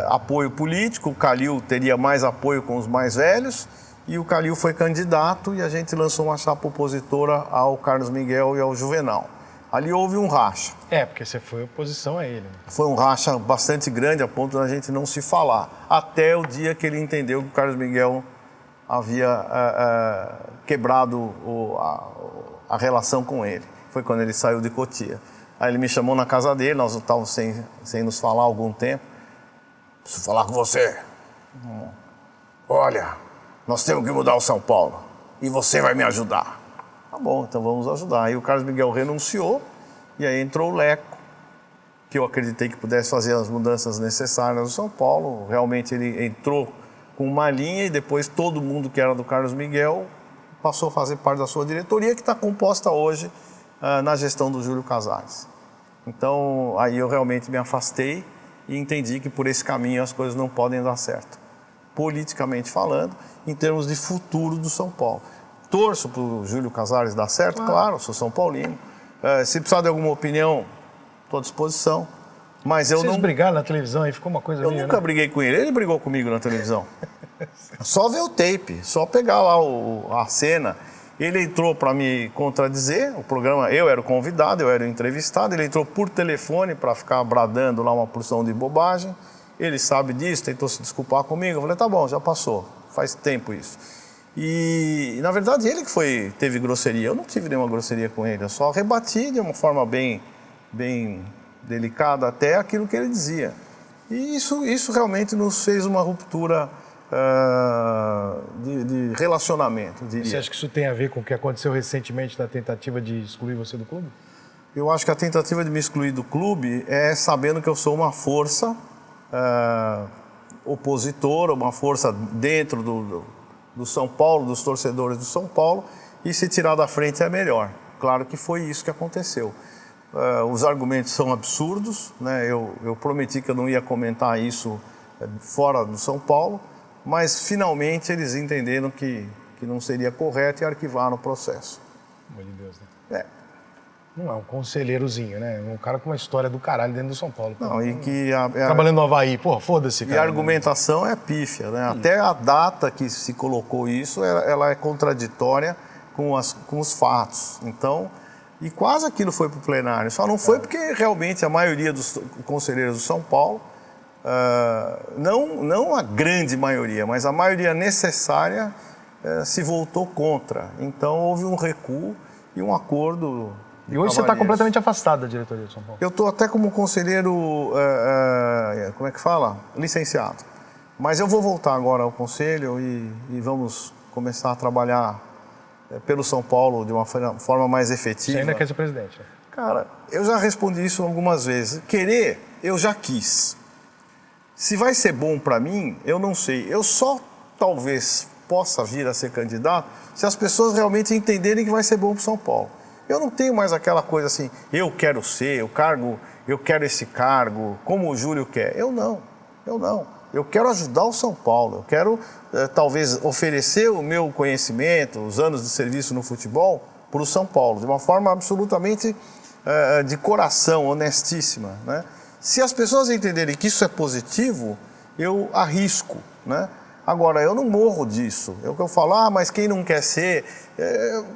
apoio político, o Calil teria mais apoio com os mais velhos, e o Calil foi candidato e a gente lançou uma chapa opositora ao Carlos Miguel e ao Juvenal. Ali houve um racha. Porque você foi oposição a ele. Foi um racha bastante grande, a ponto da gente não se falar, até o dia que ele entendeu que o Carlos Miguel havia quebrado a relação com ele. Foi quando ele saiu de Cotia. Aí ele me chamou na casa dele, nós estávamos sem nos falar há algum tempo. Preciso falar com você. Olha, nós temos que mudar o São Paulo e você vai me ajudar. Tá bom, então vamos ajudar. Aí o Carlos Miguel renunciou e aí entrou o Leco, que eu acreditei que pudesse fazer as mudanças necessárias no São Paulo. Realmente ele entrou com uma linha e depois todo mundo que era do Carlos Miguel passou a fazer parte da sua diretoria, que está composta hoje na gestão do Júlio Casares. Então aí eu realmente me afastei e entendi que por esse caminho as coisas não podem dar certo, politicamente falando, em termos de futuro do São Paulo. Torço para o Júlio Casares dar certo, claro, sou São Paulino. Se precisar de alguma opinião, estou à disposição. Mas eu Vocês brigaram na televisão aí, ficou uma coisa Eu meio, nunca briguei com ele brigou comigo na televisão. Só ver o tape, só pegar lá a cena. Ele entrou para me contradizer, o programa, eu era o convidado, eu era o entrevistado, ele entrou por telefone para ficar bradando lá uma porção de bobagem. Ele sabe disso, tentou se desculpar comigo. Eu falei, tá bom, já passou, faz tempo isso. E na verdade ele que teve grosseria, eu não tive nenhuma grosseria com ele, eu só rebati de uma forma bem delicada até aquilo que ele dizia. E isso realmente nos fez uma ruptura de relacionamento, diria. Você acha que isso tem a ver com o que aconteceu recentemente na tentativa de excluir você do clube? Eu acho que a tentativa de me excluir do clube é sabendo que eu sou uma força opositora, uma força dentro do São Paulo, dos torcedores do São Paulo, e se tirar da frente é melhor. Claro que foi isso que aconteceu. Os argumentos são absurdos, né? Eu prometi que eu não ia comentar isso fora do São Paulo, mas finalmente eles entenderam que não seria correto e arquivaram o processo. Pelo amor de Deus, né? É. Não é um conselheirozinho, né? Um cara com uma história do caralho dentro do São Paulo. Não, e que Trabalhando no Havaí, pô, foda-se, cara. E a argumentação é pífia, né? Até a data que se colocou isso, ela é contraditória com os fatos. Então, e quase aquilo foi para o plenário. Só não foi porque realmente a maioria dos conselheiros do São Paulo, não a grande maioria, mas a maioria necessária se voltou contra. Então houve um recuo e um acordo. E hoje você está completamente afastado da diretoria de São Paulo. Eu estou até como conselheiro, como é que fala? Licenciado. Mas eu vou voltar agora ao conselho e vamos começar a trabalhar pelo São Paulo de uma forma mais efetiva. Você ainda quer ser presidente? Né? Cara, eu já respondi isso algumas vezes. Querer, eu já quis. Se vai ser bom para mim, eu não sei. Eu só talvez possa vir a ser candidato se as pessoas realmente entenderem que vai ser bom para São Paulo. Eu não tenho mais aquela coisa assim, eu quero ser, o cargo, eu quero esse cargo, como o Júlio quer. Eu não. Eu quero ajudar o São Paulo, eu quero talvez oferecer o meu conhecimento, os anos de serviço no futebol para o São Paulo, de uma forma absolutamente de coração, honestíssima, né? Se as pessoas entenderem que isso é positivo, eu arrisco, né? Agora, eu não morro disso. É o que eu falo, mas quem não quer ser...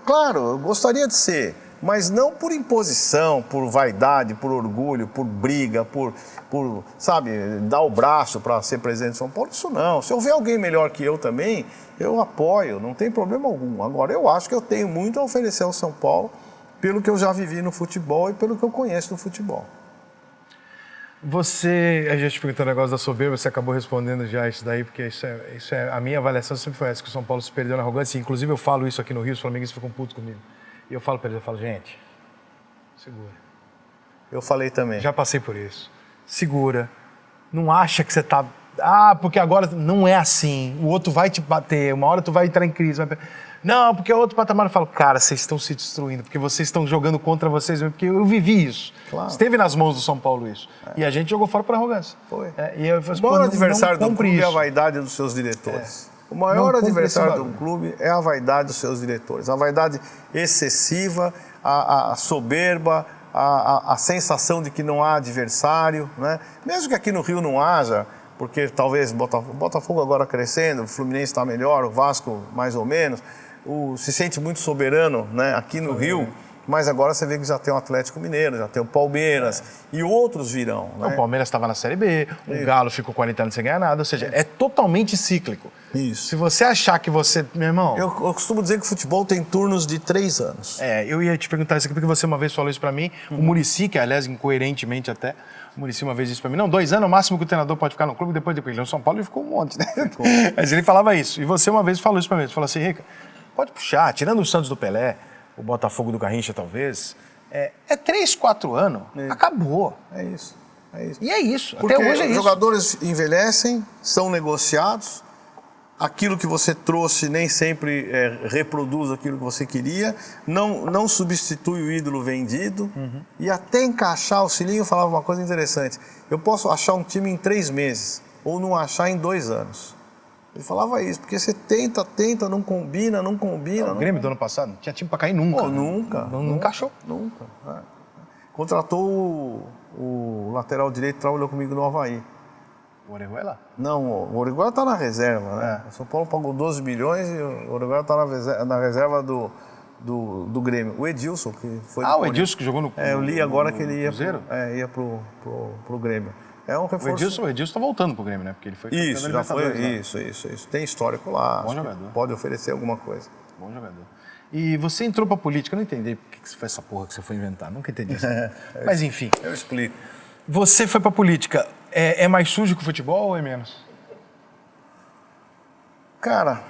claro, eu gostaria de ser, mas não por imposição, por vaidade, por orgulho, por briga, por sabe, dar o braço para ser presidente de São Paulo. Isso não. Se houver alguém melhor que eu também, eu apoio, não tem problema algum. Agora, eu acho que eu tenho muito a oferecer ao São Paulo pelo que eu já vivi no futebol e pelo que eu conheço no futebol. A gente perguntou o negócio da soberba, você acabou respondendo já isso daí, porque isso é a minha avaliação sempre foi essa, que o São Paulo se perdeu na arrogância. Inclusive eu falo isso aqui no Rio, os flamenguistas ficam putos comigo. E eu falo para eles, gente, segura. Eu falei também. Já passei por isso. Segura. Não acha que você tá... porque agora não é assim. O outro vai te bater, uma hora tu vai entrar em crise. Não, porque é outro patamar. Eu falo, cara, vocês estão se destruindo, porque vocês estão jogando contra vocês mesmo, porque eu vivi isso. Claro. Esteve nas mãos do São Paulo isso. E a gente jogou fora por arrogância. Foi. O maior adversário do clube é a vaidade dos seus diretores. O maior adversário do clube é a vaidade dos seus diretores. A vaidade excessiva, a soberba, a sensação de que não há adversário, né? Mesmo que aqui no Rio não haja, porque talvez o Botafogo agora crescendo, o Fluminense está melhor, o Vasco mais ou menos, se sente muito soberano, né, aqui no Rio, mas agora você vê que já tem o Atlético Mineiro, já tem o Palmeiras e outros virão. Né? O Palmeiras estava na Série B, o Galo ficou 40 anos sem ganhar nada, ou seja, é totalmente cíclico. Isso. Se você achar que você... Meu irmão... Eu costumo dizer que o futebol tem turnos de 3 anos. Eu ia te perguntar isso aqui, porque você uma vez falou isso pra mim, o Muricy, que aliás, incoerentemente até, o Muricy uma vez disse pra mim, não, 2 anos é o máximo que o treinador pode ficar no clube, depois ele no São Paulo ele ficou um monte, né? Mas ele falava isso, e você uma vez falou isso pra mim, você falou assim, Rica, pode puxar, tirando o Santos do Pelé, o Botafogo do Garrincha talvez, 3, 4 anos, acabou. É isso. E é isso, porque até hoje é isso. Os jogadores envelhecem, são negociados, aquilo que você trouxe nem sempre reproduz aquilo que você queria, não substitui o ídolo vendido, e até encaixar, o Cilinho falava uma coisa interessante, eu posso achar um time em 3 meses, ou não achar em 2 anos. Ele falava isso, porque você tenta, não combina. O Grêmio do ano passado não tinha time pra cair nunca. Não encaixou. Nunca. Contratou o lateral direito, trabalhou comigo no Havaí. O Orejuela? Não, o Orejuela está na reserva, né? O São Paulo pagou 12 milhões e o Orejuela está na reserva do Grêmio. O Edilson, que foi... o Edilson que jogou no eu li agora que ele ia Cruzeiro? Ia pro Grêmio. É um reforço. O Edilson tá voltando pro Grêmio, né? Porque ele foi... Isso, já foi. Isso. Tem histórico lá. Bom jogador. Pode oferecer alguma coisa. Bom jogador. E você entrou pra política, eu não entendi por que foi essa porra que você foi inventar, nunca entendi isso. Mas enfim. Eu explico. Você foi pra política, é mais sujo que o futebol ou é menos? Cara,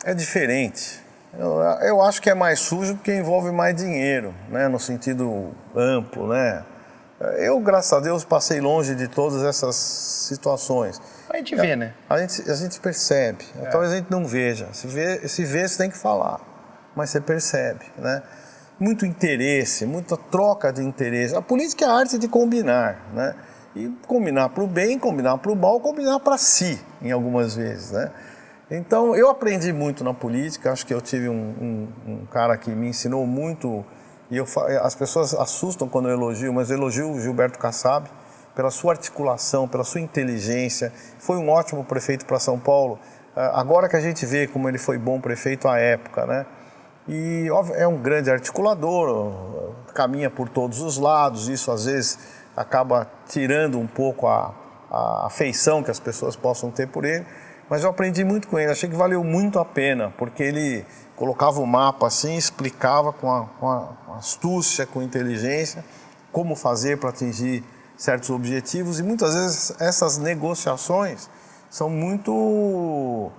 é diferente. Eu acho que é mais sujo porque envolve mais dinheiro, né? No sentido amplo, né? Eu, graças a Deus, passei longe de todas essas situações. A gente vê, né? A gente percebe. Talvez a gente não veja. Se vê, você tem que falar. Mas você percebe, né? Muito interesse, muita troca de interesse. A política é a arte de combinar, né? E combinar para o bem, combinar para o mal, combinar para si, em algumas vezes, né? Então, eu aprendi muito na política, acho que eu tive um cara que me ensinou muito, e as pessoas assustam quando eu elogio, mas eu elogio o Gilberto Kassab pela sua articulação, pela sua inteligência, foi um ótimo prefeito para São Paulo, agora que a gente vê como ele foi bom prefeito à época, né? E é um grande articulador, caminha por todos os lados, isso às vezes acaba tirando um pouco a afeição que as pessoas possam ter por ele, mas eu aprendi muito com ele, achei que valeu muito a pena, porque ele colocava o mapa assim, explicava com astúcia, com inteligência, como fazer para atingir certos objetivos, e muitas vezes essas negociações são muito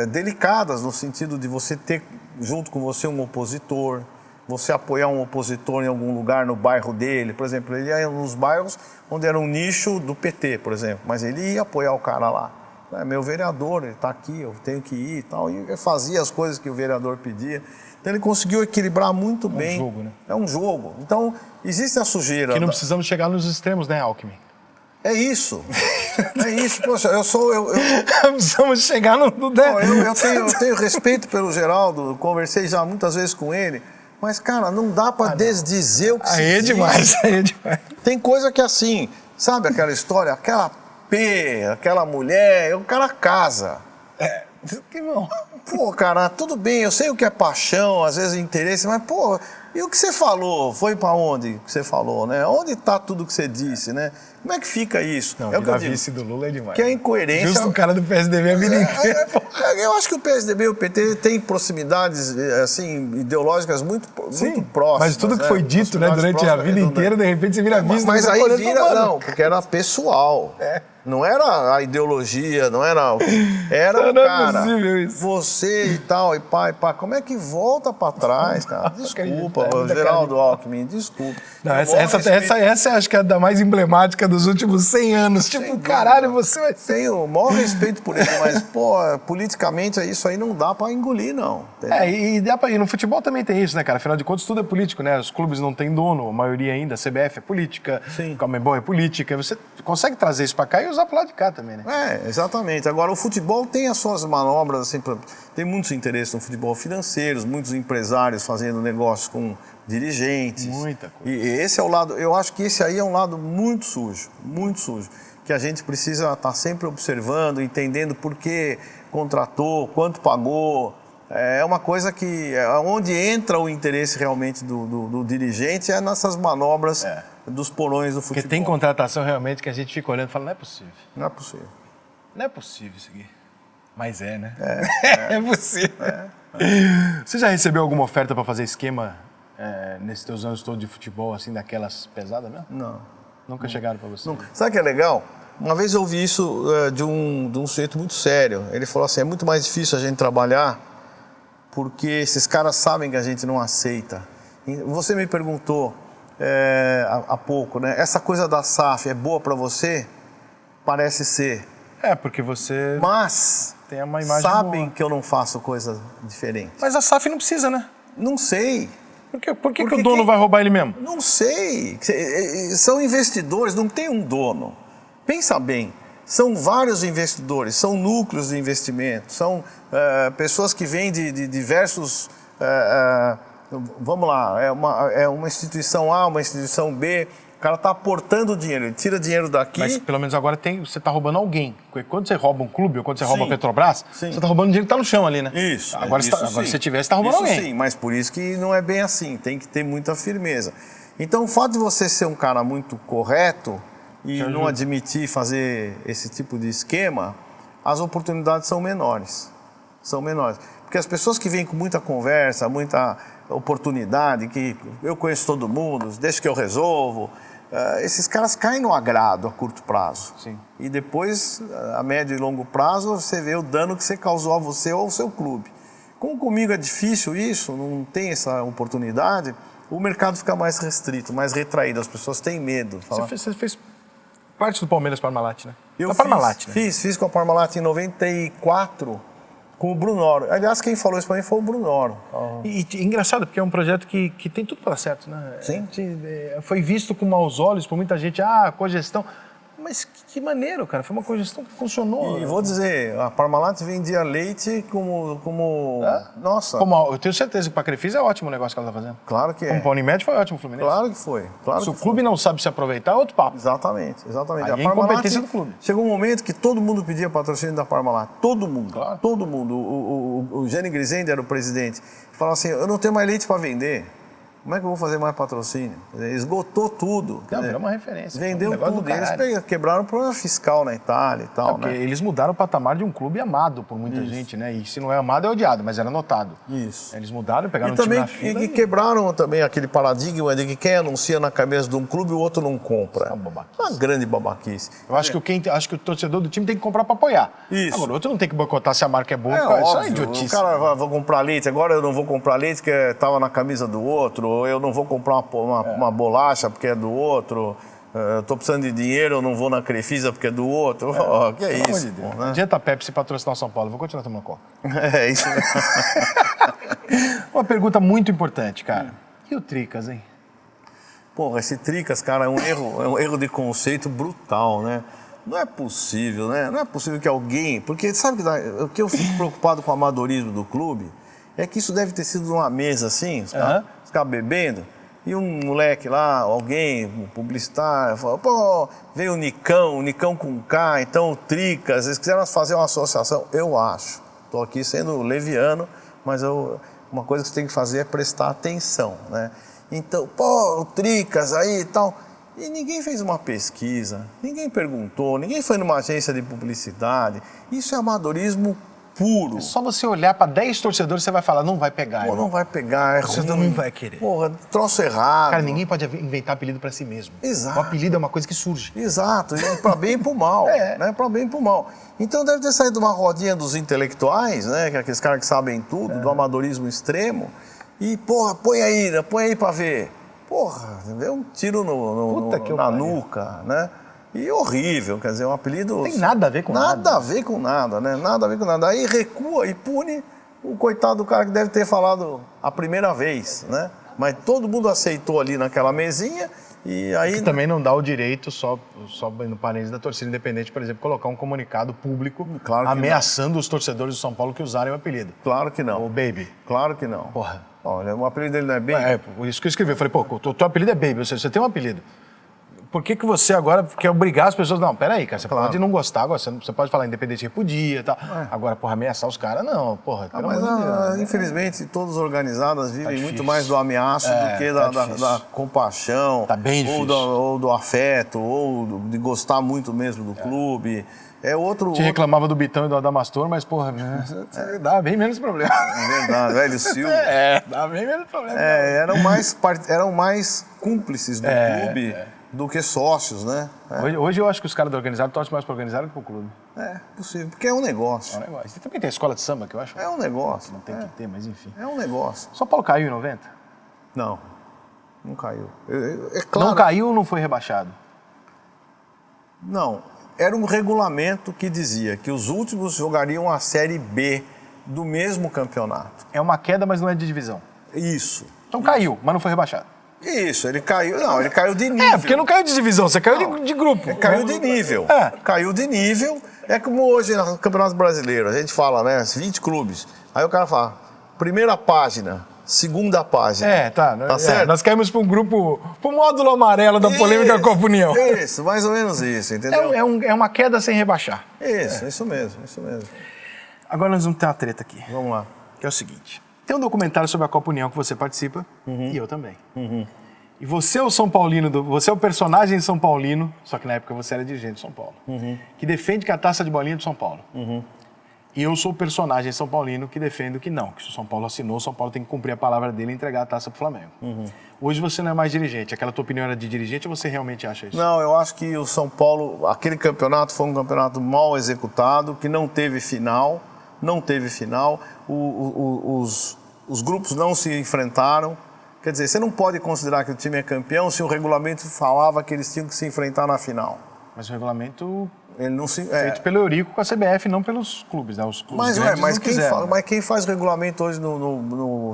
delicadas, no sentido de você ter junto com você um opositor, você apoiar um opositor em algum lugar no bairro dele, por exemplo, ele ia nos bairros onde era um nicho do PT, por exemplo, mas ele ia apoiar o cara lá. É meu vereador, ele está aqui, eu tenho que ir e tal, e eu fazia as coisas que o vereador pedia. Então ele conseguiu equilibrar muito bem. É um jogo, né? É um jogo. Então, existe a sujeira. Que não precisamos chegar nos extremos, né, Alckmin? É isso. É isso. Poxa, Precisamos chegar no... Eu tenho respeito pelo Geraldo, conversei já muitas vezes com ele, mas, cara, não dá para desdizer o que se Aí é diz. demais, aí é demais. Tem coisa que é assim, sabe aquela história? Aquela mulher, o cara casa. Que bom. Pô, cara, tudo bem, eu sei o que é paixão, às vezes interesse, mas, pô, e o que você falou? Foi pra onde que você falou, né? Onde tá tudo que você disse, né? Como é que fica isso? Não, é o que eu digo. vice do Lula é demais. Que é incoerência. Justo o cara do PSDB a vida inteira. Eu acho que o PSDB e o PT têm proximidades, assim, ideológicas muito próximas. Mas tudo que foi dito, né, durante a vida inteira, de repente você vira vice. Mas aí vira, não, porque era pessoal. Não era a ideologia, não era... Era o cara, você e tal, e pá, como é que volta pra trás, cara? Desculpa, Geraldo Alckmin, desculpa. Não, essa acho que é a da mais emblemática dos últimos 100 anos. Tipo, caralho, você vai ser... Tenho o maior respeito por ele, mas, pô, politicamente isso aí não dá pra engolir, não. Entendeu? E dá pra ir. No futebol também tem isso, né, cara? Afinal de contas, tudo é político, né? Os clubes não têm dono, a maioria ainda, a CBF é política, o Conmebol é política. Você consegue trazer isso pra cá e usar pro lado de cá também, né? Exatamente. Agora, o futebol tem as suas manobras, assim, tem muitos interesses no futebol financeiros, muitos empresários fazendo negócios com dirigentes. Muita coisa. E esse é o lado, eu acho que esse aí é um lado muito sujo, que a gente precisa estar sempre observando, entendendo por que contratou, quanto pagou. É uma coisa que, onde entra o interesse realmente do dirigente é nessas manobras dos porões do futebol. Porque tem contratação realmente que a gente fica olhando e fala, não é possível. Não é possível. Não é possível isso aqui. Mas é, né? É possível. Você já recebeu alguma oferta para fazer esquema nesses teus anos todos de futebol, assim, daquelas pesadas mesmo? Não. Nunca chegaram para você? Nunca. Sabe o que é legal? Uma vez eu ouvi isso de um sujeito muito sério. Ele falou assim, é muito mais difícil a gente trabalhar porque esses caras sabem que a gente não aceita. E você me perguntou há pouco, né? Essa coisa da SAF é boa para você? Parece ser. Porque você... Mas tem uma imagem sabem boa. Que eu não faço coisa diferente. Mas a SAF não precisa, né? Não sei. Por que o dono vai roubar ele mesmo? Não sei. São investidores, não tem um dono. Pensa bem, são vários investidores, são núcleos de investimento, são pessoas que vêm de diversos... vamos lá, é uma instituição A, uma instituição B... O cara está aportando dinheiro, ele tira dinheiro daqui... Mas pelo menos agora você está roubando alguém. Quando você rouba um clube ou quando você rouba a Petrobras, você está roubando dinheiro que está no chão ali, né? Isso. Agora, isso agora se você tiver, você está roubando alguém. Sim, mas por isso que não é bem assim, tem que ter muita firmeza. Então o fato de você ser um cara muito correto e não admitir fazer esse tipo de esquema, as oportunidades são menores. São menores. Porque as pessoas que vêm com muita conversa, muita oportunidade, que eu conheço todo mundo, deixa que eu resolvo... esses caras caem no agrado a curto prazo. Sim. E depois, a médio e longo prazo, você vê o dano que você causou a você ou ao seu clube. Como comigo é difícil isso, não tem essa oportunidade, o mercado fica mais restrito, mais retraído, as pessoas têm medo. Você fez parte do Palmeiras Parmalat, né? Eu Parmalat, né? Fiz com a Parmalat em 94, com o Brunoro. Aliás, quem falou isso para mim foi o Brunoro. E engraçado, porque é um projeto que tem tudo para dar certo, né? Sim. Foi visto com maus olhos por muita gente, cogestão. Mas que maneiro, cara. Foi uma cogestão que funcionou. E vou dizer, a Parmalat vendia leite como... Nossa. Eu tenho certeza que para a Crefisa é ótimo o negócio que ela está fazendo. Claro que é. Como Pão Unimed foi ótimo o Fluminense. Claro que foi. Claro se que o clube não sabe se aproveitar, é outro papo. Exatamente. Aí A é incompetência do clube. Chegou um momento que todo mundo pedia patrocínio da Parmalat. Todo mundo. Claro. Todo mundo. O Gene Grisende era o presidente. Falava assim, eu não tenho mais leite para vender. Como é que eu vou fazer mais patrocínio? Quer dizer, esgotou tudo. Virou uma referência. Vendeu tudo. Eles Eles quebraram o problema fiscal na Itália e tal, né? Eles mudaram o patamar de um clube amado por muita gente, né? E se não é amado, é odiado, mas era notado. Isso. Eles mudaram, pegaram E um time também na fila e quebraram também aquele paradigma de que quem anuncia na cabeça de um clube, o outro não compra. É uma babaquice. Uma grande babaquice. Eu acho que o torcedor do time tem que comprar para apoiar. Isso. Agora, o outro não tem que boicotar se a marca é boa. É Isso é óbvio, idiotice. o cara vai comprar leite, agora eu não vou comprar leite porque estava na camisa do outro, ou eu não vou comprar uma bolacha porque é do outro, eu tô precisando de dinheiro, eu não vou na Crefisa porque é do outro. Que é isso, Pô, né? Adianta a Pepsi patrocinar o São Paulo, vou continuar tomando Coca. É isso. Uma pergunta muito importante, cara. E o Tricas, hein? Porra, esse Tricas, cara, é um erro de conceito brutal, né? Não é possível, né? Não é possível que alguém... Porque sabe o que eu fico preocupado com o amadorismo do clube é que isso deve ter sido numa mesa assim, os caras bebendo, e um moleque lá, alguém, um publicitário, falou, pô, veio o Nicão com K, então o Tricas, eles quiseram fazer uma associação, eu acho. Estou aqui sendo leviano, mas uma coisa que você tem que fazer é prestar atenção, né? Então, pô, o Tricas aí e tal. E ninguém fez uma pesquisa, ninguém perguntou, ninguém foi numa agência de publicidade. Isso é amadorismo puro. É só você olhar para 10 torcedores, você vai falar, não vai pegar. Pô, não vai pegar, é Você ruim. não vai querer. Porra, troço errado. Cara, ninguém pode inventar apelido para si mesmo. Exato. O apelido é uma coisa que surge. Exato, e para bem e para o mal, né? Para bem e para o mal. Então deve ter saído uma rodinha dos intelectuais, né? Que é aqueles caras que sabem tudo, do amadorismo extremo. E, porra, põe aí para ver. Porra, deu um tiro na nuca, né? E horrível, quer dizer, um apelido... Não tem nada a ver com nada. Nada a ver com nada, né? Nada a ver com nada. Aí recua e pune o coitado do cara que deve ter falado a primeira vez, né? Mas todo mundo aceitou ali naquela mesinha e aí... Que também não dá o direito, só no parênteses da torcida independente, por exemplo, colocar um comunicado público ameaçando os torcedores do São Paulo que usarem o apelido. Claro que não. O Baby. Claro que não. Porra. Olha, o apelido dele não é Baby? É, por isso que eu escrevi. Eu falei, pô, o teu apelido é Baby, ou seja, você tem um apelido. Por que você agora quer obrigar as pessoas? Não, peraí, cara, você pode não gostar, agora você pode falar independente repudia e tal. Agora, porra, ameaçar os caras, não, porra. Mas, infelizmente, todas organizadas vivem muito mais do ameaço do que da compaixão. Tá bem difícil. Ou do afeto, ou de gostar muito mesmo do clube. É outro... Te reclamava do Bitão e do Adamastor, mas, porra, dá bem menos problema. É verdade, velho Silvio. Dá bem menos problema. Eram mais cúmplices do clube do que sócios, né? Hoje eu acho que os caras da organizada torcem mais para organizado que para o clube. É, possível, porque é um negócio. É um negócio. E também tem a escola de samba, que eu acho. É um negócio. Não tem que ter, mas enfim. É um negócio. São Paulo caiu em 90? Não caiu. É claro. Não caiu ou não foi rebaixado? Não. Era um regulamento que dizia que os últimos jogariam a Série B do mesmo campeonato. É uma queda, mas não é de divisão. Isso. Então caiu, mas não foi rebaixado. Isso, ele caiu. Não, ele caiu de nível. Porque não caiu de divisão, você caiu de grupo. Caiu de nível. Caiu de nível. É como hoje no Campeonato Brasileiro, a gente fala, né? 20 clubes. Aí o cara fala, primeira página, segunda página. Tá certo? Nós caímos para um grupo, para o módulo amarelo da polêmica Copa União. Isso, mais ou menos isso, entendeu? É uma queda sem rebaixar. Isso mesmo. Agora nós vamos ter uma treta aqui. Vamos lá. Que é o seguinte. Tem um documentário sobre a Copa União que você participa, e eu também. E você é o São Paulino, você é o personagem São Paulino, só que na época você era dirigente de São Paulo, que defende que a taça de bolinha é do São Paulo. E eu sou o personagem São Paulino que defendo que não, que se o São Paulo assinou, o São Paulo tem que cumprir a palavra dele e entregar a taça pro Flamengo. Hoje você não é mais dirigente. Aquela tua opinião era de dirigente ou você realmente acha isso? Não, eu acho que o São Paulo, aquele campeonato foi um campeonato mal executado, que não teve final. Os grupos não se enfrentaram. Quer dizer, você não pode considerar que o time é campeão se o regulamento falava que eles tinham que se enfrentar na final. Mas o regulamento ele não se, feito pelo Eurico com a CBF, não pelos clubes, né? Os clubes mas quem faz regulamento hoje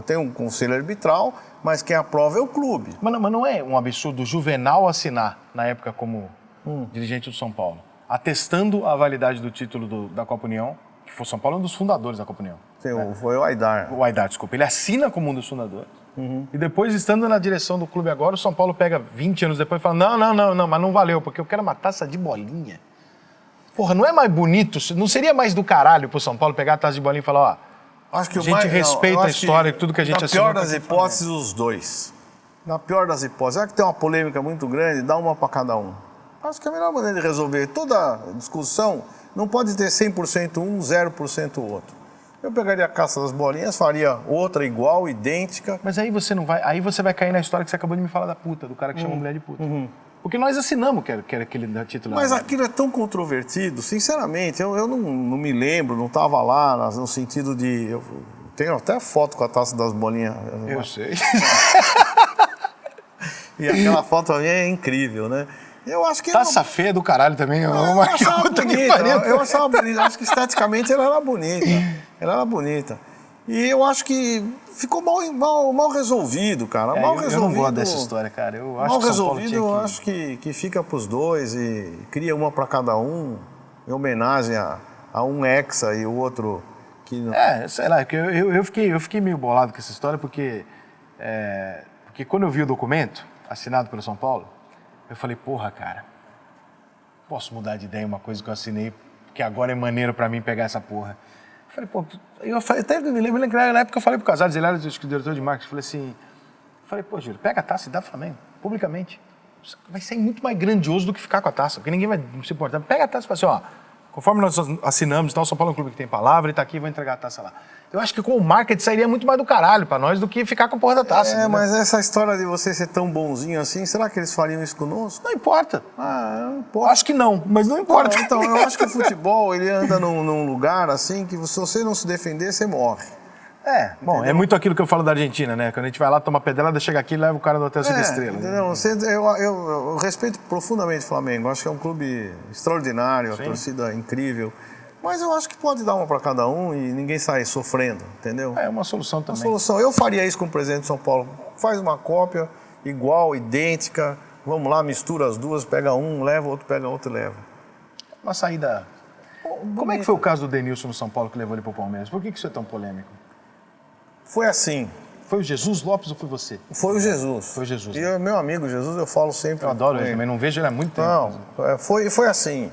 tem um conselho arbitral, mas quem aprova é o clube. Mas não é um absurdo o Juvenal assinar, na época como dirigente do São Paulo, atestando a validade do título da Copa União, que foi o São Paulo um dos fundadores da Copa União. Sim, foi o Aidar. O Aidar, desculpa. Ele assina como um dos fundadores. E depois, estando na direção do clube agora, o São Paulo pega 20 anos depois e fala, não, mas não valeu, porque eu quero uma taça de bolinha. Porra, não é mais bonito, não seria mais do caralho pro São Paulo pegar a taça de bolinha e falar, Acho que a gente respeita a história, tudo que a gente assinou. Na pior das hipóteses, os dois. Na pior das hipóteses, já que tem uma polêmica muito grande, dá uma para cada um. Acho que é a melhor maneira de resolver toda discussão não pode ter 100% um, 0% o outro. Eu pegaria a caça das bolinhas, faria outra igual, idêntica. Mas aí você não vai, aí você vai cair na história que você acabou de me falar da puta, do cara que chama a mulher de puta. Porque nós assinamos que era aquele título. Mas aquilo é tão controvertido, sinceramente, eu não me lembro, não estava lá no sentido de... Eu tenho até foto com a taça das bolinhas. Eu sei. E aquela foto pra mim é incrível, né? Eu acho que taça feia do caralho também. Eu achava bonita, eu achava bonita. Acho que esteticamente ela era bonita. Ela era bonita. E eu acho que ficou mal resolvido, cara. Mal resolvido. Eu não gosto dessa história, cara. Eu acho mal que resolvido, eu acho que fica pros dois e cria uma para cada um, em homenagem a um hexa e o outro que não. Sei lá, eu fiquei meio bolado com essa história porque quando eu vi o documento assinado pelo São Paulo, eu falei, porra, cara, posso mudar de ideia uma coisa que eu assinei, que agora é maneiro pra mim pegar essa porra. Eu falei, pô, até me lembro que na época eu falei pro Casares, ele era o diretor de marketing, eu falei, pô, Júlio, pega a taça e dá pro Flamengo, publicamente. Vai ser muito mais grandioso do que ficar com a taça, porque ninguém vai se importar. Pega a taça e fala assim, ó, conforme nós assinamos, então, o São Paulo é um clube que tem palavra, e tá aqui, vou entregar a taça lá. Eu acho que com o marketing sairia muito mais do caralho pra nós do que ficar com a porra da taça. Entendeu? Mas essa história de você ser tão bonzinho assim, será que eles fariam isso conosco? Não importa. Não importa. Acho que não, mas não importa. Então, eu acho que o futebol, ele anda num lugar assim, que se você não se defender, você morre. Bom, entendeu? É muito aquilo que eu falo da Argentina, né? Quando a gente vai lá, toma pedrada, chega aqui e leva o cara do Hotel 5 Estrelas. Entendeu? Eu respeito profundamente o Flamengo, acho que é um clube extraordinário, a torcida incrível. Mas eu acho que pode dar uma para cada um e ninguém sai sofrendo, entendeu? É uma solução também. Uma solução. Eu faria isso com o presidente de São Paulo. Faz uma cópia igual, idêntica. Vamos lá, mistura as duas, pega um, leva, outro pega outro e leva. Uma saída... Como é que foi o caso do Denilson no São Paulo que levou ele para o Palmeiras? Por que isso é tão polêmico? Foi assim. Foi o Jesus Lopes ou foi você? Foi o Jesus. Foi o Jesus. E meu amigo Jesus, eu falo sempre. Eu adoro ele também, não vejo ele há muito tempo. Não, foi assim.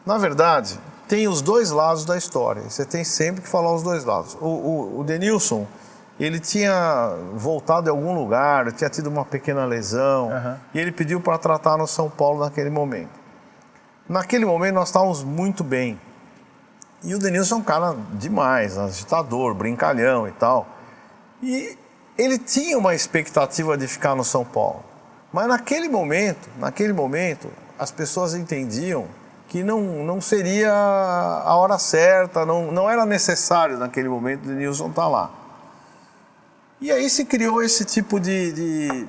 Na verdade... Tem os dois lados da história, você tem sempre que falar os dois lados. O Denilson, ele tinha voltado de algum lugar, tinha tido uma pequena lesão, e ele pediu para tratar no São Paulo naquele momento. Naquele momento nós estávamos muito bem. E o Denilson é um cara demais, agitador, brincalhão e tal. E ele tinha uma expectativa de ficar no São Paulo. Mas naquele momento, as pessoas entendiam que não seria a hora certa, não era necessário naquele momento o Denilson estar lá. E aí se criou esse tipo de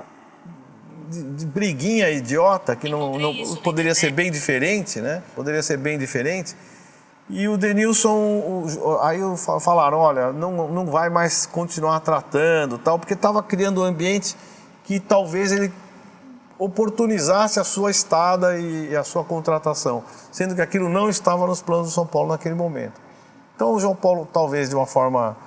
briguinha idiota, que não poderia ser bem diferente, né? Poderia ser bem diferente. E o Denilson, aí falaram, olha, não vai mais continuar tratando, tal, porque estava criando um ambiente que talvez ele oportunizasse a sua estada e a sua contratação, sendo que aquilo não estava nos planos do São Paulo naquele momento. Então o João Paulo, talvez de uma forma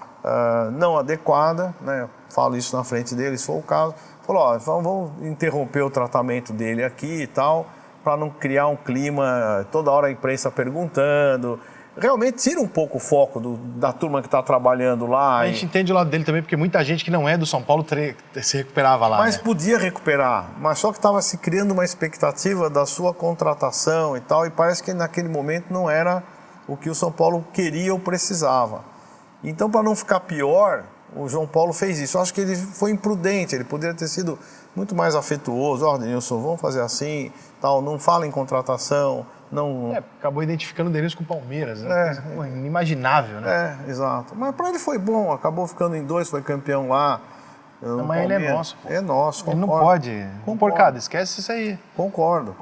não adequada, né, falo isso na frente dele, se for o caso, falou, ó, vamos interromper o tratamento dele aqui e tal, para não criar um clima, toda hora a imprensa perguntando. Realmente tira um pouco o foco da turma que está trabalhando lá. A gente entende o lado dele também, porque muita gente que não é do São Paulo se recuperava lá. Mas né? Podia recuperar, mas só que estava se criando uma expectativa da sua contratação e tal, e parece que naquele momento não era o que o São Paulo queria ou precisava. Então, para não ficar pior, o João Paulo fez isso. Eu acho que ele foi imprudente, ele poderia ter sido muito mais afetuoso. Ó, Denilson, vamos fazer assim, tal, não fala em contratação. Não... acabou identificando o Denilson com o Palmeiras, né? Inimaginável, né? Exato. Mas para ele foi bom, acabou ficando em 2, foi campeão lá. Mas ele é nosso. Pô. É nosso, concordo. Ele não pode. Porcada, esquece isso aí. Concordo.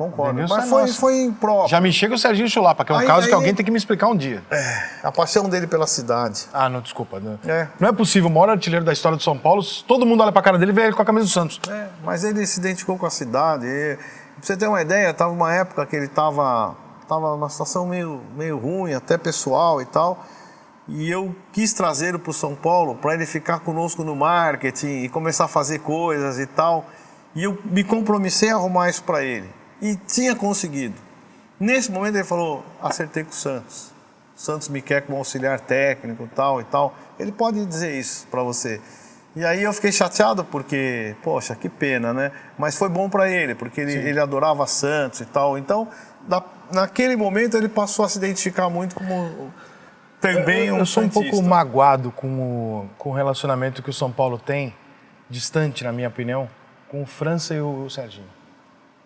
Mas foi impróprio. Já me chega o Serginho Chulapa, que é um caso que alguém tem que me explicar um dia. A paixão dele pela cidade. Não, desculpa. Não é possível, o maior artilheiro da história do São Paulo, todo mundo olha pra cara dele e vê ele com a camisa do Santos. Mas ele se identificou com a cidade. Pra você ter uma ideia, tava uma época que ele tava numa situação meio ruim, até pessoal e tal, e eu quis trazê-lo para o São Paulo para ele ficar conosco no marketing e começar a fazer coisas e tal, e eu me compromissei a arrumar isso para ele, e tinha conseguido. Nesse momento ele falou, acertei com o Santos. O Santos me quer como auxiliar técnico e tal. Ele pode dizer isso para você. E aí eu fiquei chateado porque, poxa, que pena, né? Mas foi bom para ele, porque ele adorava Santos e tal. Então, naquele momento ele passou a se identificar muito como também eu sou um santista. pouco magoado com o relacionamento que o São Paulo tem, distante, na minha opinião, com o França e o Serginho.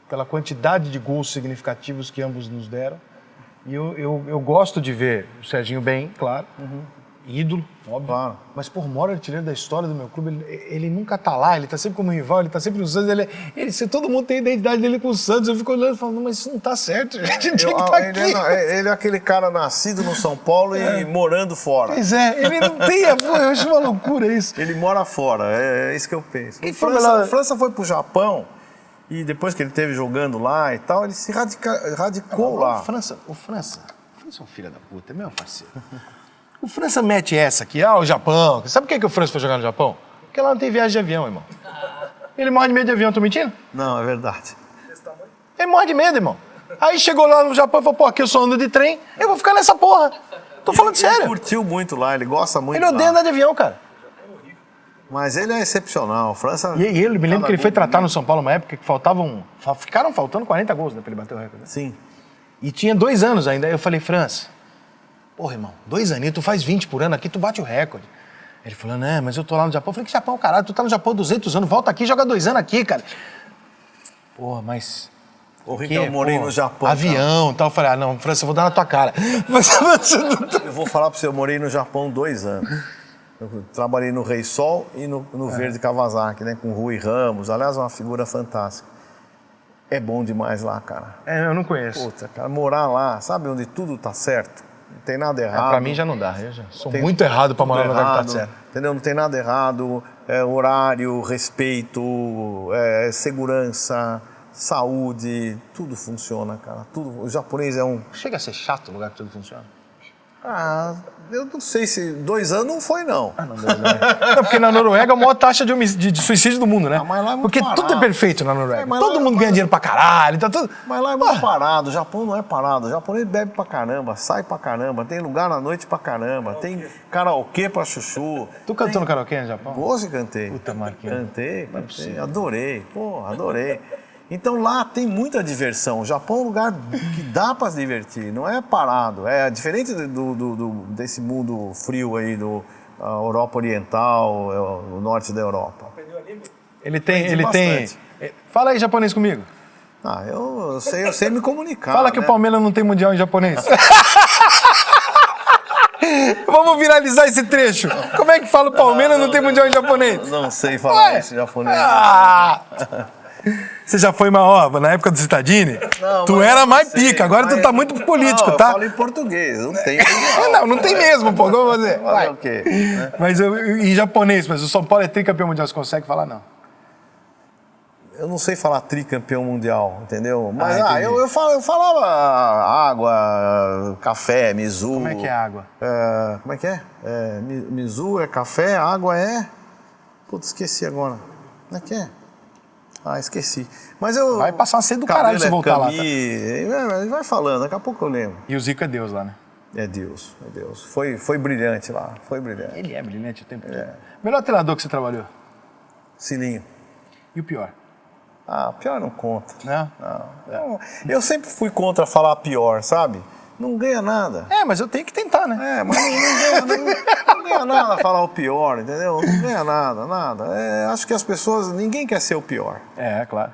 Pela quantidade de gols significativos que ambos nos deram. E eu gosto de ver o Serginho bem, claro. Ídolo, óbvio. Claro. Mas, por maior artilheiro da história do meu clube, ele nunca tá lá, ele tá sempre como rival, ele tá sempre no Santos. Se todo mundo tem a identidade dele com o Santos, eu fico olhando e falando, mas isso não tá certo, gente. Ele é aquele cara nascido no São Paulo e morando fora. Pois é, ele não tem, eu acho uma loucura isso. Ele mora fora, é isso que eu penso. A França foi pro Japão e depois que ele esteve jogando lá e tal, ele se radicou lá. O França é um filho da puta, é meu parceiro. O França mete essa aqui, o Japão. Sabe por que o França foi jogar no Japão? Porque lá não tem viagem de avião, irmão. Ele morre de medo de avião, tô mentindo? Não, é verdade. Ele morre de medo, irmão. Aí chegou lá no Japão e falou, pô, aqui eu só ando de trem, eu vou ficar nessa porra. Tô falando sério. Ele curtiu muito lá, ele gosta muito Ele odeia andar de avião, cara. Mas ele é excepcional, França... E ele, me lembro que ele foi tratar no São Paulo uma época que ficaram faltando 40 gols, né, pra ele bater o recorde. Sim. E tinha 2 anos ainda, aí eu falei, França, porra, irmão, 2 aninhos, tu faz 20 por ano aqui, tu bate o recorde. Ele falou, né, mas eu tô lá no Japão. Eu falei, que Japão, caralho, tu tá no Japão há 200 anos, volta aqui e joga 2 anos aqui, cara. Porra, mas... Ô, Rico, eu morei no Japão. Avião e tal. Eu falei, não, França, eu vou dar na tua cara. Eu vou falar pra você, eu morei no Japão 2 anos. Eu trabalhei no Rei Sol e no Verde Kawasaki, né, com Rui Ramos. Aliás, uma figura fantástica. É bom demais lá, cara. Eu não conheço. Puta, cara, morar lá, sabe onde tudo tá certo? Não tem nada errado. Pra mim já não dá, eu já sou muito errado pra morar no lugar que tá certo. Entendeu? Não tem nada errado, horário, respeito, segurança, saúde, tudo funciona, cara. Tudo, o japonês é um... Chega a ser chato o lugar que tudo funciona? Eu não sei se 2 anos não foi, não. Não, porque na Noruega é a maior taxa de suicídio do mundo, né? Mas lá é muito porque parado. tudo é perfeito na Noruega. Todo mundo ganha dinheiro pra caralho, tá tudo... Mas lá é muito parado, o Japão não é parado. O japonês bebe pra caramba, sai pra caramba, tem lugar na noite pra caramba, tem karaokê pra chuchu. Tu cantou no karaokê no Japão? Hoje cantei. Puta, Marquinhos. Cantei, adorei. Porra, adorei. Então lá tem muita diversão. O Japão é um lugar que dá para se divertir, não é parado. É diferente desse mundo frio aí do Europa Oriental, o norte da Europa. Ele tem. Fala aí japonês comigo. Eu sei me comunicar. Fala que o Palmeiras não tem mundial em japonês. Vamos viralizar esse trecho. Como é que fala o Palmeiras não tem mundial em japonês? Não sei falar esse japonês. Você já foi maior na época do Citadini? Tu era mais pica, agora tu tá muito político, tá? Eu falo em português, não tem. Não tem mesmo, pô. Vamos fazer. Vai o quê? Mas em japonês, mas o São Paulo é tricampeão mundial, você consegue falar? Não. Eu não sei falar tricampeão mundial, entendeu? Mas eu falava água, café, mizu. Como é que é água? Como é que é? Mizu é café, água é... Putz, esqueci agora. Como é que é? Esqueci. Mas eu... Vai passar uma sede do caralho se voltar lá. Tá? Vai falando, daqui a pouco eu lembro. E o Zico é Deus lá, né? É Deus, é Deus. Foi brilhante lá, foi brilhante. Ele é brilhante o tempo todo. Melhor treinador que você trabalhou? Cilinho. E o pior? Pior não conta. Não? Eu sempre fui contra falar pior, sabe? Não ganha nada. Mas eu tenho que tentar, né? Mas não ganha nada falar o pior, entendeu? Não ganha nada. Acho que as pessoas, ninguém quer ser o pior. Claro.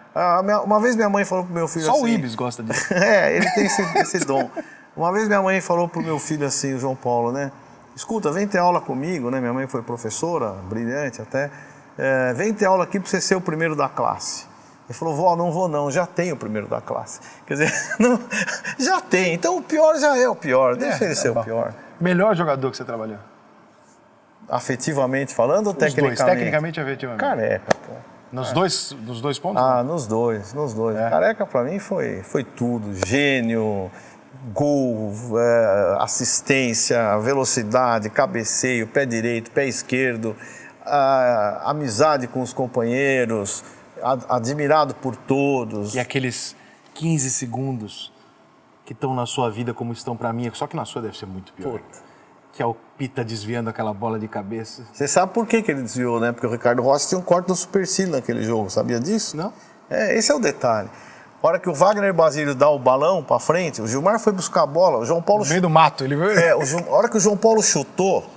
Uma vez minha mãe falou pro meu filho Só assim... o Ibis gosta disso. Ele tem esse dom. Uma vez minha mãe falou pro meu filho assim, o João Paulo, né? Escuta, vem ter aula comigo, né? Minha mãe foi professora, brilhante até. Vem ter aula aqui pra você ser o primeiro da classe. Ele falou, vó, não vou não, já tenho o primeiro da classe. Quer dizer, já tem, então o pior já é o pior, deixa ele ser o pior. Melhor jogador que você trabalhou? Afetivamente falando ou tecnicamente? Tecnicamente e afetivamente. Careca, pô. Nos dois pontos? Ah, nos dois. Careca, pra mim, foi tudo. Gênio, gol, assistência, velocidade, cabeceio, pé direito, pé esquerdo, amizade com os companheiros, admirado por todos. E aqueles 15 segundos que estão na sua vida como estão pra mim, só que na sua deve ser muito pior. Puta. Que é o Pita desviando aquela bola de cabeça. Você sabe por que ele desviou, né? Porque o Ricardo Rocha tinha um corte do supercílio naquele jogo, sabia disso? Não. Esse é o detalhe. A hora que o Wagner Basílio dá o balão pra frente, o Gilmar foi buscar a bola, o João Paulo... No meio do mato, ele veio... A hora que o João Paulo chutou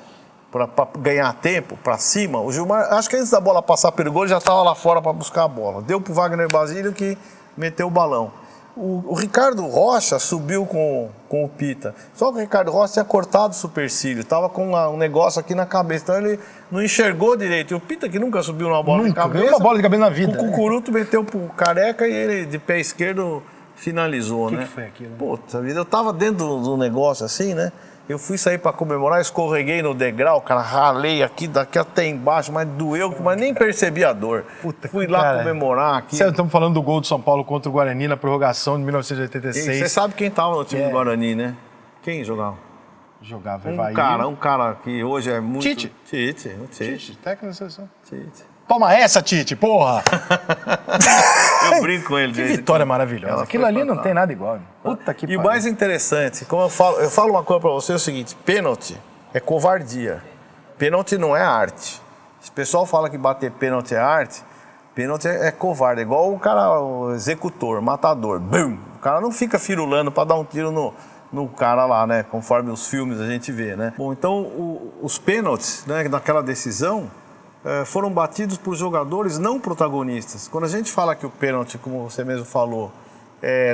pra ganhar tempo, pra cima, o Gilmar, acho que antes da bola passar pelo gol, ele já tava lá fora pra buscar a bola. Deu pro Wagner Basílio que meteu o balão. O Ricardo Rocha subiu com o Pita. Só que o Ricardo Rocha tinha cortado o supercílio, estava com um negócio aqui na cabeça, então ele não enxergou direito. E o Pita, que nunca subiu numa bola de cabeça... Nunca uma bola de cabeça na vida. O Cucuruto meteu pro Careca e ele, de pé esquerdo, finalizou, né? Que foi aquilo? Né? Puta vida, eu tava dentro do negócio assim, né? Eu fui sair para comemorar, escorreguei no degrau, cara, ralei aqui, daqui até embaixo, mas doeu, mas nem percebi a dor. Puta, fui lá cara, comemorar aqui. Estamos falando do gol do São Paulo contra o Guarani na prorrogação de E 1986. você sabe quem tava no time do Guarani, né? Quem jogava? Jogava Um cara que hoje é muito... Tite, técnico da seleção. Tite. Toma essa, Tite, porra! Eu brinco com ele. Que vitória maravilhosa. Ela Aquilo foi ali não fantástica. tem nada igual. Puta que E o pariu. mais interessante, como eu falo uma coisa pra você, é o seguinte, pênalti é covardia. Pênalti não é arte. Se o pessoal fala que bater pênalti é arte, pênalti é covarde. É igual o cara, o executor, matador. Bum! O cara não fica firulando pra dar um tiro no cara lá, né? Conforme os filmes a gente vê, né? Bom, então os pênaltis, né, naquela decisão, foram batidos por jogadores não protagonistas. Quando a gente fala que o pênalti, como você mesmo falou,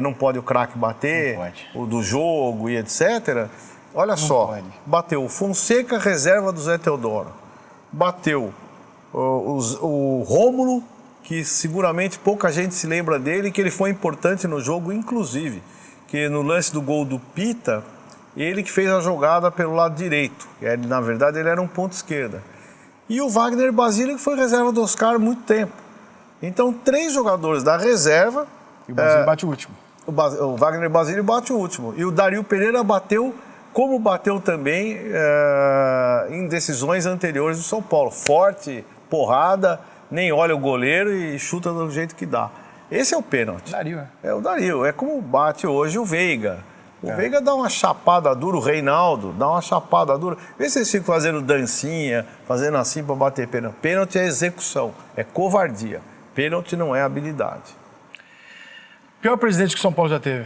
não pode o craque bater, o do jogo e etc. Olha só, bateu o Fonseca, reserva do Zé Teodoro. Bateu o Rômulo, que seguramente pouca gente se lembra dele, que ele foi importante no jogo, inclusive, que no lance do gol do Pita, ele que fez a jogada pelo lado direito. Na verdade, ele era um ponto esquerda. E o Wagner Basílio, que foi reserva do Oscar há muito tempo. Então, 3 jogadores da reserva... E o Basílio bate o último. O Wagner Basílio bate o último. E o Dario Pereira bateu, como bateu também em decisões anteriores do São Paulo. Forte, porrada, nem olha o goleiro e chuta do jeito que dá. Esse é o pênalti. Dario, É o Dario. É como bate hoje o Veiga. O Veiga dá uma chapada dura, o Reinaldo dá uma chapada dura. Vê se eles ficam fazendo dancinha, fazendo assim para bater pênalti. Pênalti é execução, é covardia. Pênalti não é habilidade. Pior presidente que o São Paulo já teve?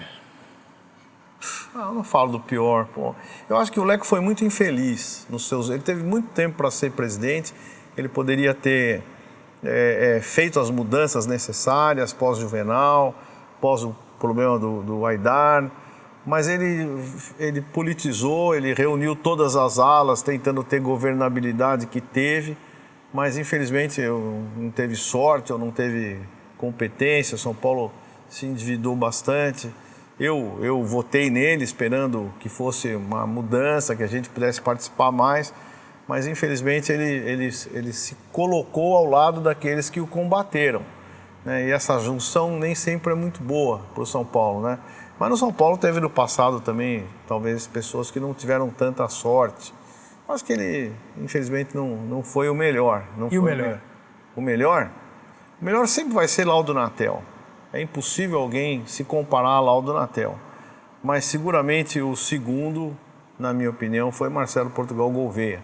Eu não falo do pior, pô. Eu acho que o Leco foi muito infeliz nos seus... Ele teve muito tempo para ser presidente, ele poderia ter feito as mudanças necessárias pós-Juvenal, pós o problema do Aidar, mas ele politizou, ele reuniu todas as alas tentando ter governabilidade que teve, mas infelizmente não teve sorte, ou não teve competência. São Paulo se endividou bastante. Eu votei nele esperando que fosse uma mudança, que a gente pudesse participar mais, mas infelizmente ele se colocou ao lado daqueles que o combateram, né? E essa junção nem sempre é muito boa para o São Paulo, né? Mas no São Paulo teve no passado também, talvez, pessoas que não tiveram tanta sorte. Acho que ele, infelizmente, não foi o melhor. E o melhor? O melhor? O melhor sempre vai ser Laudo Natel. É impossível alguém se comparar a Laudo Natel. Mas seguramente o segundo, na minha opinião, foi Marcelo Portugal Gouvêa.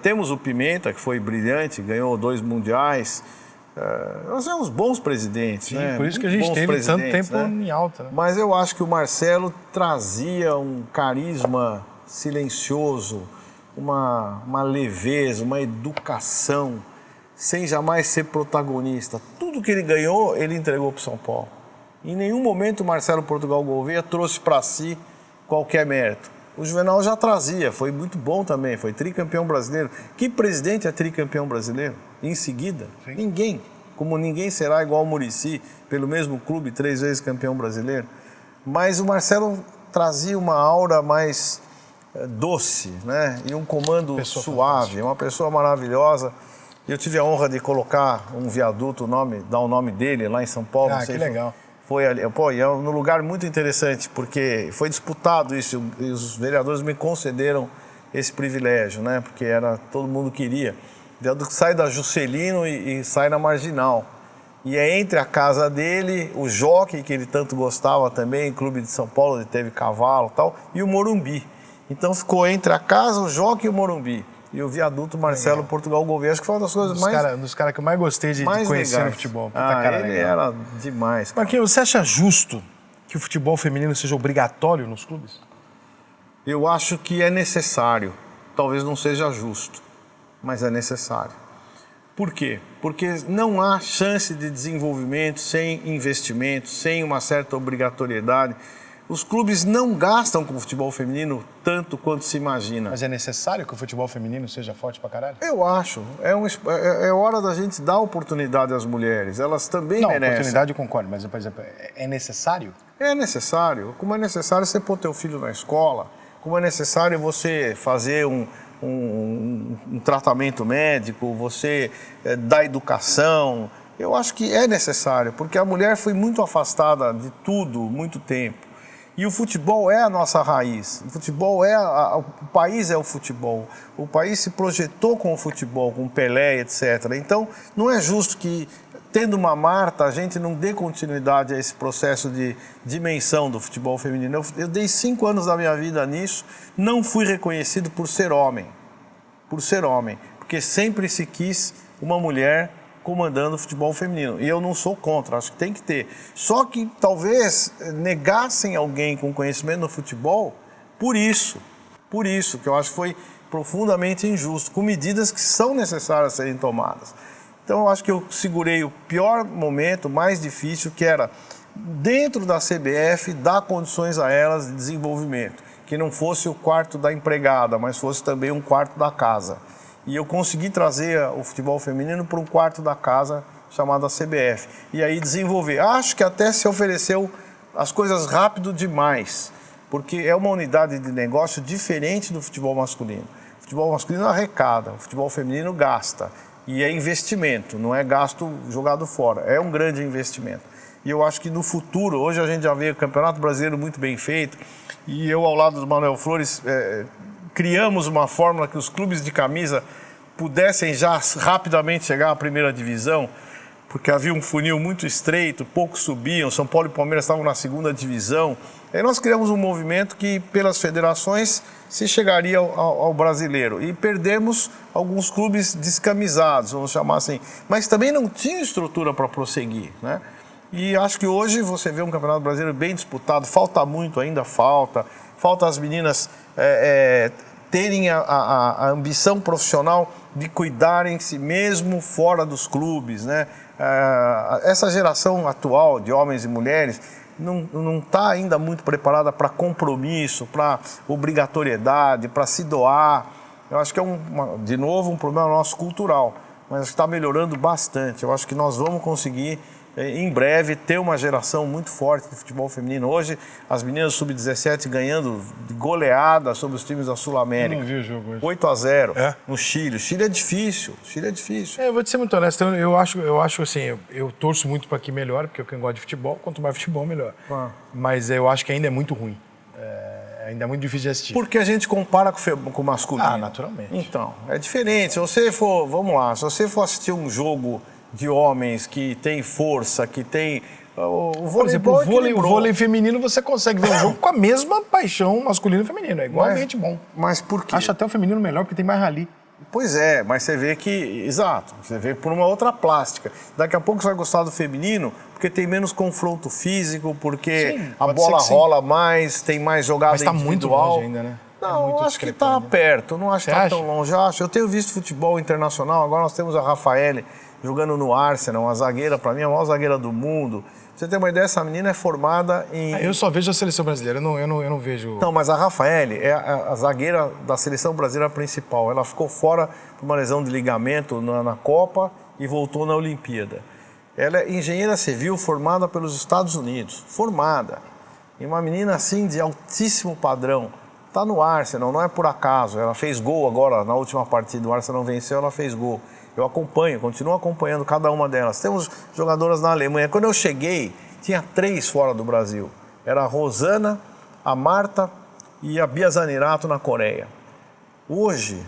Temos o Pimenta, que foi brilhante, ganhou 2 mundiais. Nós temos bons presidentes, Sim, né? por isso que a gente teve tanto tempo, né, em alta. Né? Mas eu acho que o Marcelo trazia um carisma silencioso, uma leveza, uma educação, sem jamais ser protagonista. Tudo que ele ganhou, ele entregou para o São Paulo. Em nenhum momento o Marcelo Portugal Gouvêa trouxe para si qualquer mérito. O Juvenal já trazia, foi muito bom também, foi tricampeão brasileiro. Que presidente é tricampeão brasileiro? Em seguida? Sim. Ninguém. Como ninguém será igual ao Muricy, pelo mesmo clube, 3 vezes campeão brasileiro. Mas o Marcelo trazia uma aura mais doce, né? E um comando suave, uma pessoa maravilhosa. Eu tive a honra de colocar um viaduto, dar o nome dele lá em São Paulo. Ah, que legal. Foi ali, pô, e é um lugar muito interessante, porque foi disputado isso, e os vereadores me concederam esse privilégio, né? Porque todo mundo queria. O viaduto sai da Juscelino e sai na Marginal. E é entre a casa dele, o Jockey, que ele tanto gostava também, Clube de São Paulo, ele teve cavalo e tal, e o Morumbi. Então ficou entre a casa, o Jockey e o Morumbi. E o viaduto Marcelo Portugal Gouveia, acho que foi uma das coisas Um dos caras que eu mais gostei de conhecer legais. no futebol. Ele era demais. Marquinhos, você acha justo que o futebol feminino seja obrigatório nos clubes? Eu acho que é necessário. Talvez não seja justo, mas é necessário. Por quê? Porque não há chance de desenvolvimento sem investimento, sem uma certa obrigatoriedade. Os clubes não gastam com o futebol feminino tanto quanto se imagina. Mas é necessário que o futebol feminino seja forte pra caralho? Eu acho. É hora da gente dar oportunidade às mulheres. Elas também merecem. Não, oportunidade eu concordo, mas, por exemplo, é necessário? É necessário. Como é necessário você pôr teu filho na escola, como é necessário você fazer um tratamento médico, você dar educação. Eu acho que é necessário, porque a mulher foi muito afastada de tudo, muito tempo. E o futebol é a nossa raiz. O futebol o país é o futebol. O país se projetou com o futebol, com Pelé, etc. Então, não é justo que, tendo uma Marta, a gente não dê continuidade a esse processo de dimensão do futebol feminino. Eu dei 5 anos da minha vida nisso, não fui reconhecido por ser homem. Porque sempre se quis uma mulher comandando o futebol feminino. E eu não sou contra, acho que tem que ter. Só que talvez negassem alguém com conhecimento no futebol por isso, que eu acho que foi profundamente injusto, com medidas que são necessárias serem tomadas. Então eu acho que eu segurei o pior momento, mais difícil, que era dentro da CBF dar condições a elas de desenvolvimento, que não fosse o quarto da empregada, mas fosse também um quarto da casa. E eu consegui trazer o futebol feminino para um quarto da casa chamado CBF. E aí desenvolver. Acho que até se ofereceu as coisas rápido demais, porque é uma unidade de negócio diferente do futebol masculino. O futebol masculino arrecada, o futebol feminino gasta. E é investimento, não é gasto jogado fora. É um grande investimento. E eu acho que no futuro, hoje a gente já vê o Campeonato Brasileiro muito bem feito, e eu, ao lado do Manuel Flores, criamos uma fórmula que os clubes de camisa pudessem já rapidamente chegar à primeira divisão, porque havia um funil muito estreito, poucos subiam, São Paulo e Palmeiras estavam na segunda divisão. Aí nós criamos um movimento que, pelas federações, se chegaria ao brasileiro. E perdemos alguns clubes descamisados, vamos chamar assim. Mas também não tinha estrutura para prosseguir, né? E acho que hoje você vê um Campeonato Brasileiro bem disputado, falta muito, ainda falta as meninas terem a ambição profissional de cuidarem-se mesmo fora dos clubes, né? Essa geração atual de homens e mulheres não está ainda muito preparada para compromisso, para obrigatoriedade, para se doar. Eu acho que é, de novo, um problema nosso cultural, mas está melhorando bastante. Eu acho que nós vamos conseguir, em breve, ter uma geração muito forte de futebol feminino. Hoje, as meninas sub-17 ganhando de goleada sobre os times da Sul-América. Eu não vi o jogo hoje. 8-0 no Chile. O Chile é difícil. Eu vou te ser muito honesto. Eu acho assim, eu torço muito para que melhore, porque quem gosta de futebol, quanto mais futebol, melhor. Mas eu acho que ainda é muito ruim. Ainda é muito difícil de assistir. Porque a gente compara com o masculino. Naturalmente. Então, é diferente. Se você for, vamos lá, se você for assistir um jogo de homens que tem força, que tem... Por exemplo, o vôlei feminino você consegue ver um jogo com a mesma paixão masculino e feminino. É igualmente bom. Mas por quê? Acho até o feminino melhor porque tem mais rally. Pois é, mas você vê que... Exato, você vê por uma outra plástica. Daqui a pouco você vai gostar do feminino porque tem menos confronto físico, porque sim, a bola rola mais, tem mais jogada individual. Mas está muito longe ainda, né? Não, eu acho que está perto, não acho que está tão longe. Eu tenho visto futebol internacional, agora nós temos a Rafaele jogando no Arsenal, uma zagueira, para mim, a maior zagueira do mundo. Pra você ter uma ideia, essa menina é formada em... Eu só vejo a seleção brasileira, eu não vejo... Não, mas a Rafaele é a zagueira da seleção brasileira principal. Ela ficou fora por uma lesão de ligamento na Copa e voltou na Olimpíada. Ela é engenheira civil formada pelos Estados Unidos. Formada. E uma menina assim de altíssimo padrão. Está no Arsenal, não é por acaso. Ela fez gol agora, na última partida, o Arsenal venceu, ela fez gol. Eu acompanho, continuo acompanhando cada uma delas. Temos jogadoras na Alemanha. Quando eu cheguei, tinha 3 fora do Brasil. Era a Rosana, a Marta e a Bia Zanerato na Coreia. Hoje,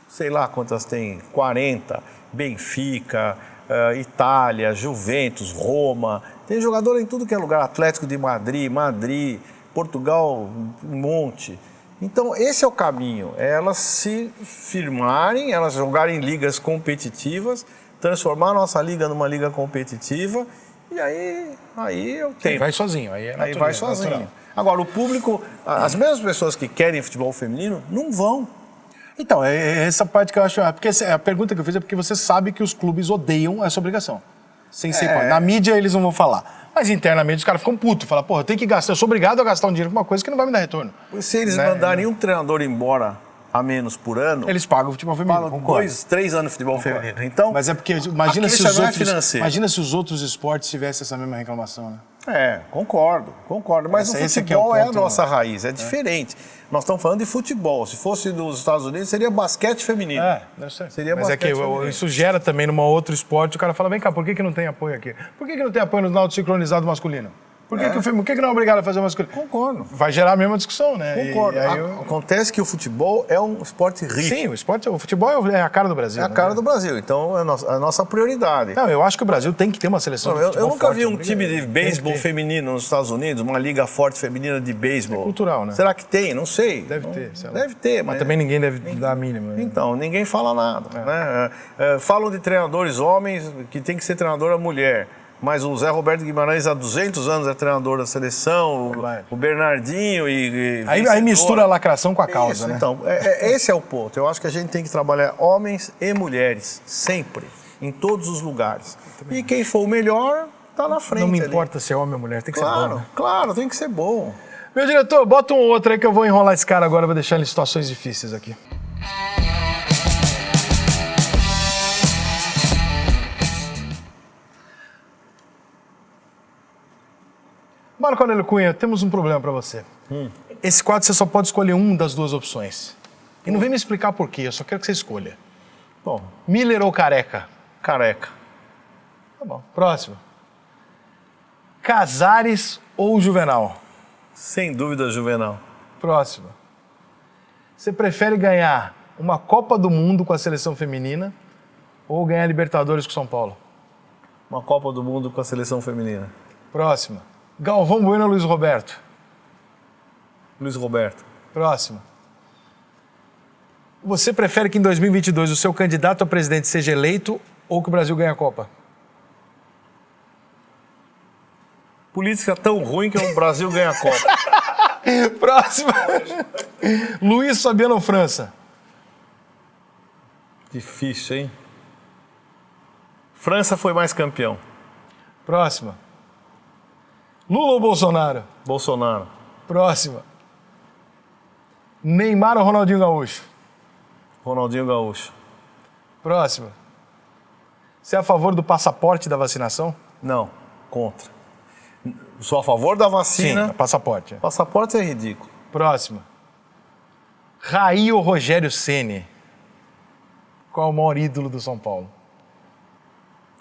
sei lá quantas tem, 40, Benfica, Itália, Juventus, Roma. Tem jogador em tudo que é lugar, Atlético de Madrid, Portugal, um monte. Então, esse é o caminho, é elas se firmarem, elas jogarem ligas competitivas, transformar a nossa liga numa liga competitiva, e aí eu tenho. Vai sozinho, Aí vai sozinho. Natural. Agora, o público, as mesmas pessoas que querem futebol feminino, não vão. Então, é essa parte que eu acho... Porque a pergunta que eu fiz é porque você sabe que os clubes odeiam essa obrigação. Sem ser... Na mídia, eles não vão falar. Mas internamente os caras ficam putos. Falam, porra, eu tenho que gastar, eu sou obrigado a gastar um dinheiro com uma coisa que não vai me dar retorno. Se eles mandarem um treinador embora a menos por ano... Eles pagam o futebol feminino, pagam 2, 3 anos de futebol feminino. Então, mas é porque, imagina se os outros esportes tivessem essa mesma reclamação, né? Concordo. Mas o futebol é a nossa raiz, é diferente. Nós estamos falando de futebol. Se fosse dos Estados Unidos, seria basquete feminino. Deve ser. Seria mas basquete feminino. Isso gera também num outro esporte. O cara fala, vem cá, por que não tem apoio aqui? Por que não tem apoio no nado sincronizado masculino? Por que não é obrigado a fazer o masculino? Concordo. Vai gerar a mesma discussão, né? Concordo. Acontece que o futebol é um esporte rico. Sim, o futebol é a cara do Brasil. É a cara do Brasil, então é a nossa prioridade. Não, eu acho que o Brasil tem que ter uma seleção de futebol Eu nunca forte, vi um time de beisebol feminino nos Estados Unidos, uma liga forte feminina de beisebol. É cultural, né? Será que tem? Não sei. Deve ter, sei lá. Deve ter, mas também ninguém deve dar a mínima. Então, ninguém fala nada. Né? Falam de treinadores homens, que tem que ser treinadora mulher. Mas o Zé Roberto Guimarães há 200 anos é treinador da seleção, o Bernardinho e aí mistura a lacração com a causa, né? Então, esse é o ponto. Eu acho que a gente tem que trabalhar homens e mulheres, sempre, em todos os lugares. E quem for o melhor, tá na frente. Não me importa se é homem ou mulher, tem que ser bom, né? Claro, tem que ser bom. Meu diretor, bota um outro aí que eu vou enrolar esse cara agora, vou deixar ele em situações difíceis aqui. Marco Aurélio Cunha, temos um problema para você. Esse quadro você só pode escolher uma das duas opções. E não vem me explicar por quê, eu só quero que você escolha. Bom, Miller ou Careca? Careca. Tá bom. Próximo. Casares ou Juvenal? Sem dúvida, Juvenal. Próximo. Você prefere ganhar uma Copa do Mundo com a seleção feminina ou ganhar Libertadores com São Paulo? Uma Copa do Mundo com a seleção feminina. Próximo. Galvão Bueno ou Luiz Roberto? Luiz Roberto. Próximo. Você prefere que em 2022 o seu candidato a presidente seja eleito ou que o Brasil ganhe a Copa? Política tão ruim que o Brasil ganha a Copa. Próximo. Luiz Fabiano ou França? Difícil, hein? França foi mais campeão. Próxima. Lula ou Bolsonaro? Bolsonaro. Próxima. Neymar ou Ronaldinho Gaúcho? Ronaldinho Gaúcho. Próxima. Você é a favor do passaporte da vacinação? Não, contra. Sou a favor da vacina. Sim, passaporte. Passaporte é ridículo. Próxima. Raí ou Rogério Ceni? Qual é o maior ídolo do São Paulo?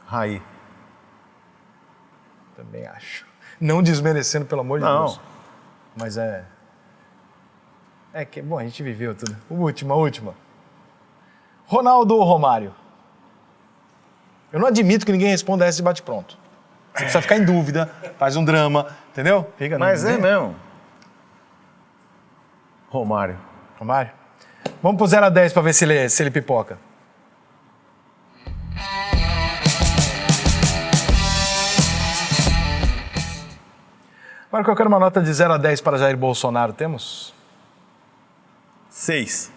Raí. Também acho. Não desmerecendo, pelo amor de Deus. Mas é que, bom, a gente viveu tudo. A última. Ronaldo ou Romário? Eu não admito que ninguém responda essa de bate-pronto. Você precisa ficar em dúvida, faz um drama, entendeu? Mas é mesmo. Romário. Vamos pro 0 a 10 para ver se ele pipoca. Marco, eu quero uma nota de 0 a 10 para Jair Bolsonaro. Temos? 6.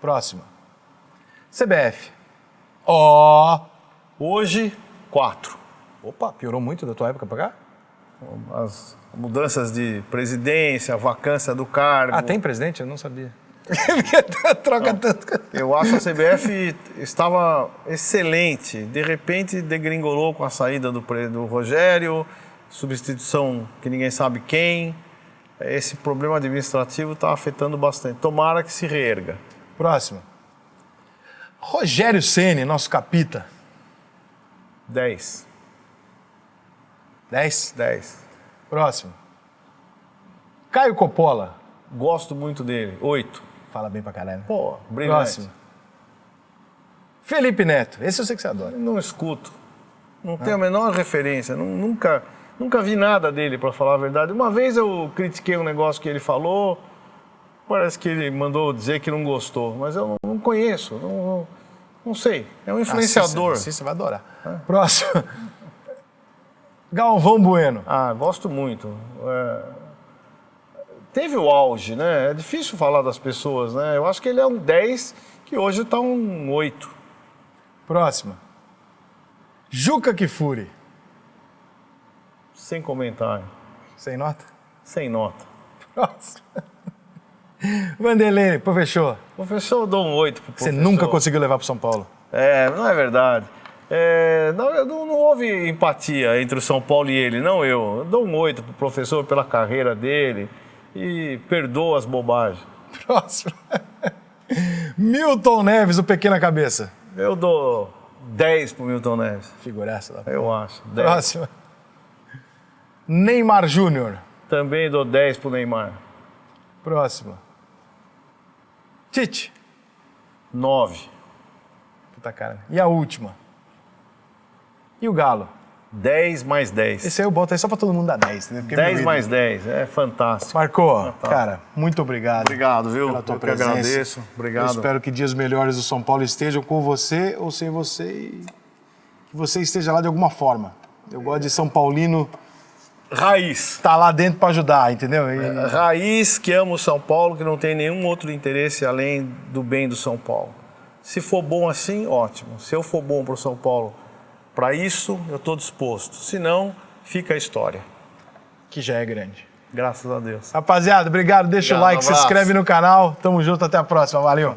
Próxima. CBF. Hoje, 4. Opa, piorou muito da tua época pra cá? As mudanças de presidência, a vacância do cargo. Ah, tem presidente? Eu não sabia. Troca tanto. Eu acho que a CBF estava excelente. De repente, degringolou com a saída do Rogério, substituição que ninguém sabe quem. Esse problema administrativo está afetando bastante. Tomara que se reerga. Próximo. Rogério Ceni, nosso capita. 10. 10. 10. Próximo. Caio Coppola. Gosto muito dele. 8. Fala bem pra caralho. Né? Pô, brilhante. Próximo. Felipe Neto. Esse eu sei que você adora. Não escuto. Não tenho a menor referência. Nunca vi nada dele, para falar a verdade. Uma vez eu critiquei um negócio que ele falou. Parece que ele mandou dizer que não gostou. Mas eu não conheço. Não sei. É um influenciador. Assim você vai adorar. Próximo. Galvão Bueno. Gosto muito. Teve o auge, né? É difícil falar das pessoas, né? Eu acho que ele é um 10, que hoje está um 8. Próximo. Juca Kfouri. Sem comentário. Sem nota? Sem nota. Próximo. Vanderlei, professor. Professor, eu dou um 8 pro professor. Você nunca conseguiu levar para São Paulo? Não é verdade. Não houve empatia entre o São Paulo e ele, não eu. Eu dou um 8 pro professor pela carreira dele e perdoo as bobagens. Próximo. Milton Neves, o Pequena Cabeça. Eu dou 10 pro Milton Neves. Figuraça da Eu acho. 10. Próximo. Neymar Júnior. Também dou 10 pro Neymar. Próximo. Tite. 9. Puta cara. E a última? E o Galo? 10 mais 10. Esse aí eu boto aí só pra todo mundo dar 10. Né? 10 mais 10. É fantástico. Marcou. Cara, muito obrigado. Obrigado, viu? Pela tua Eu que presença. agradeço. Obrigado. Eu espero que dias melhores do São Paulo estejam com você ou sem você e que você esteja lá de alguma forma. Eu gosto de São Paulino Raiz. tá lá dentro pra ajudar, entendeu? Raiz que ama o São Paulo, que não tem nenhum outro interesse além do bem do São Paulo. Se for bom assim, ótimo. Se eu for bom pro São Paulo, para isso eu estou disposto. Se não, fica a história. Que já é grande. Graças a Deus. Rapaziada, obrigado. Deixa o like, se inscreve no canal. Tamo junto, até a próxima. Valeu.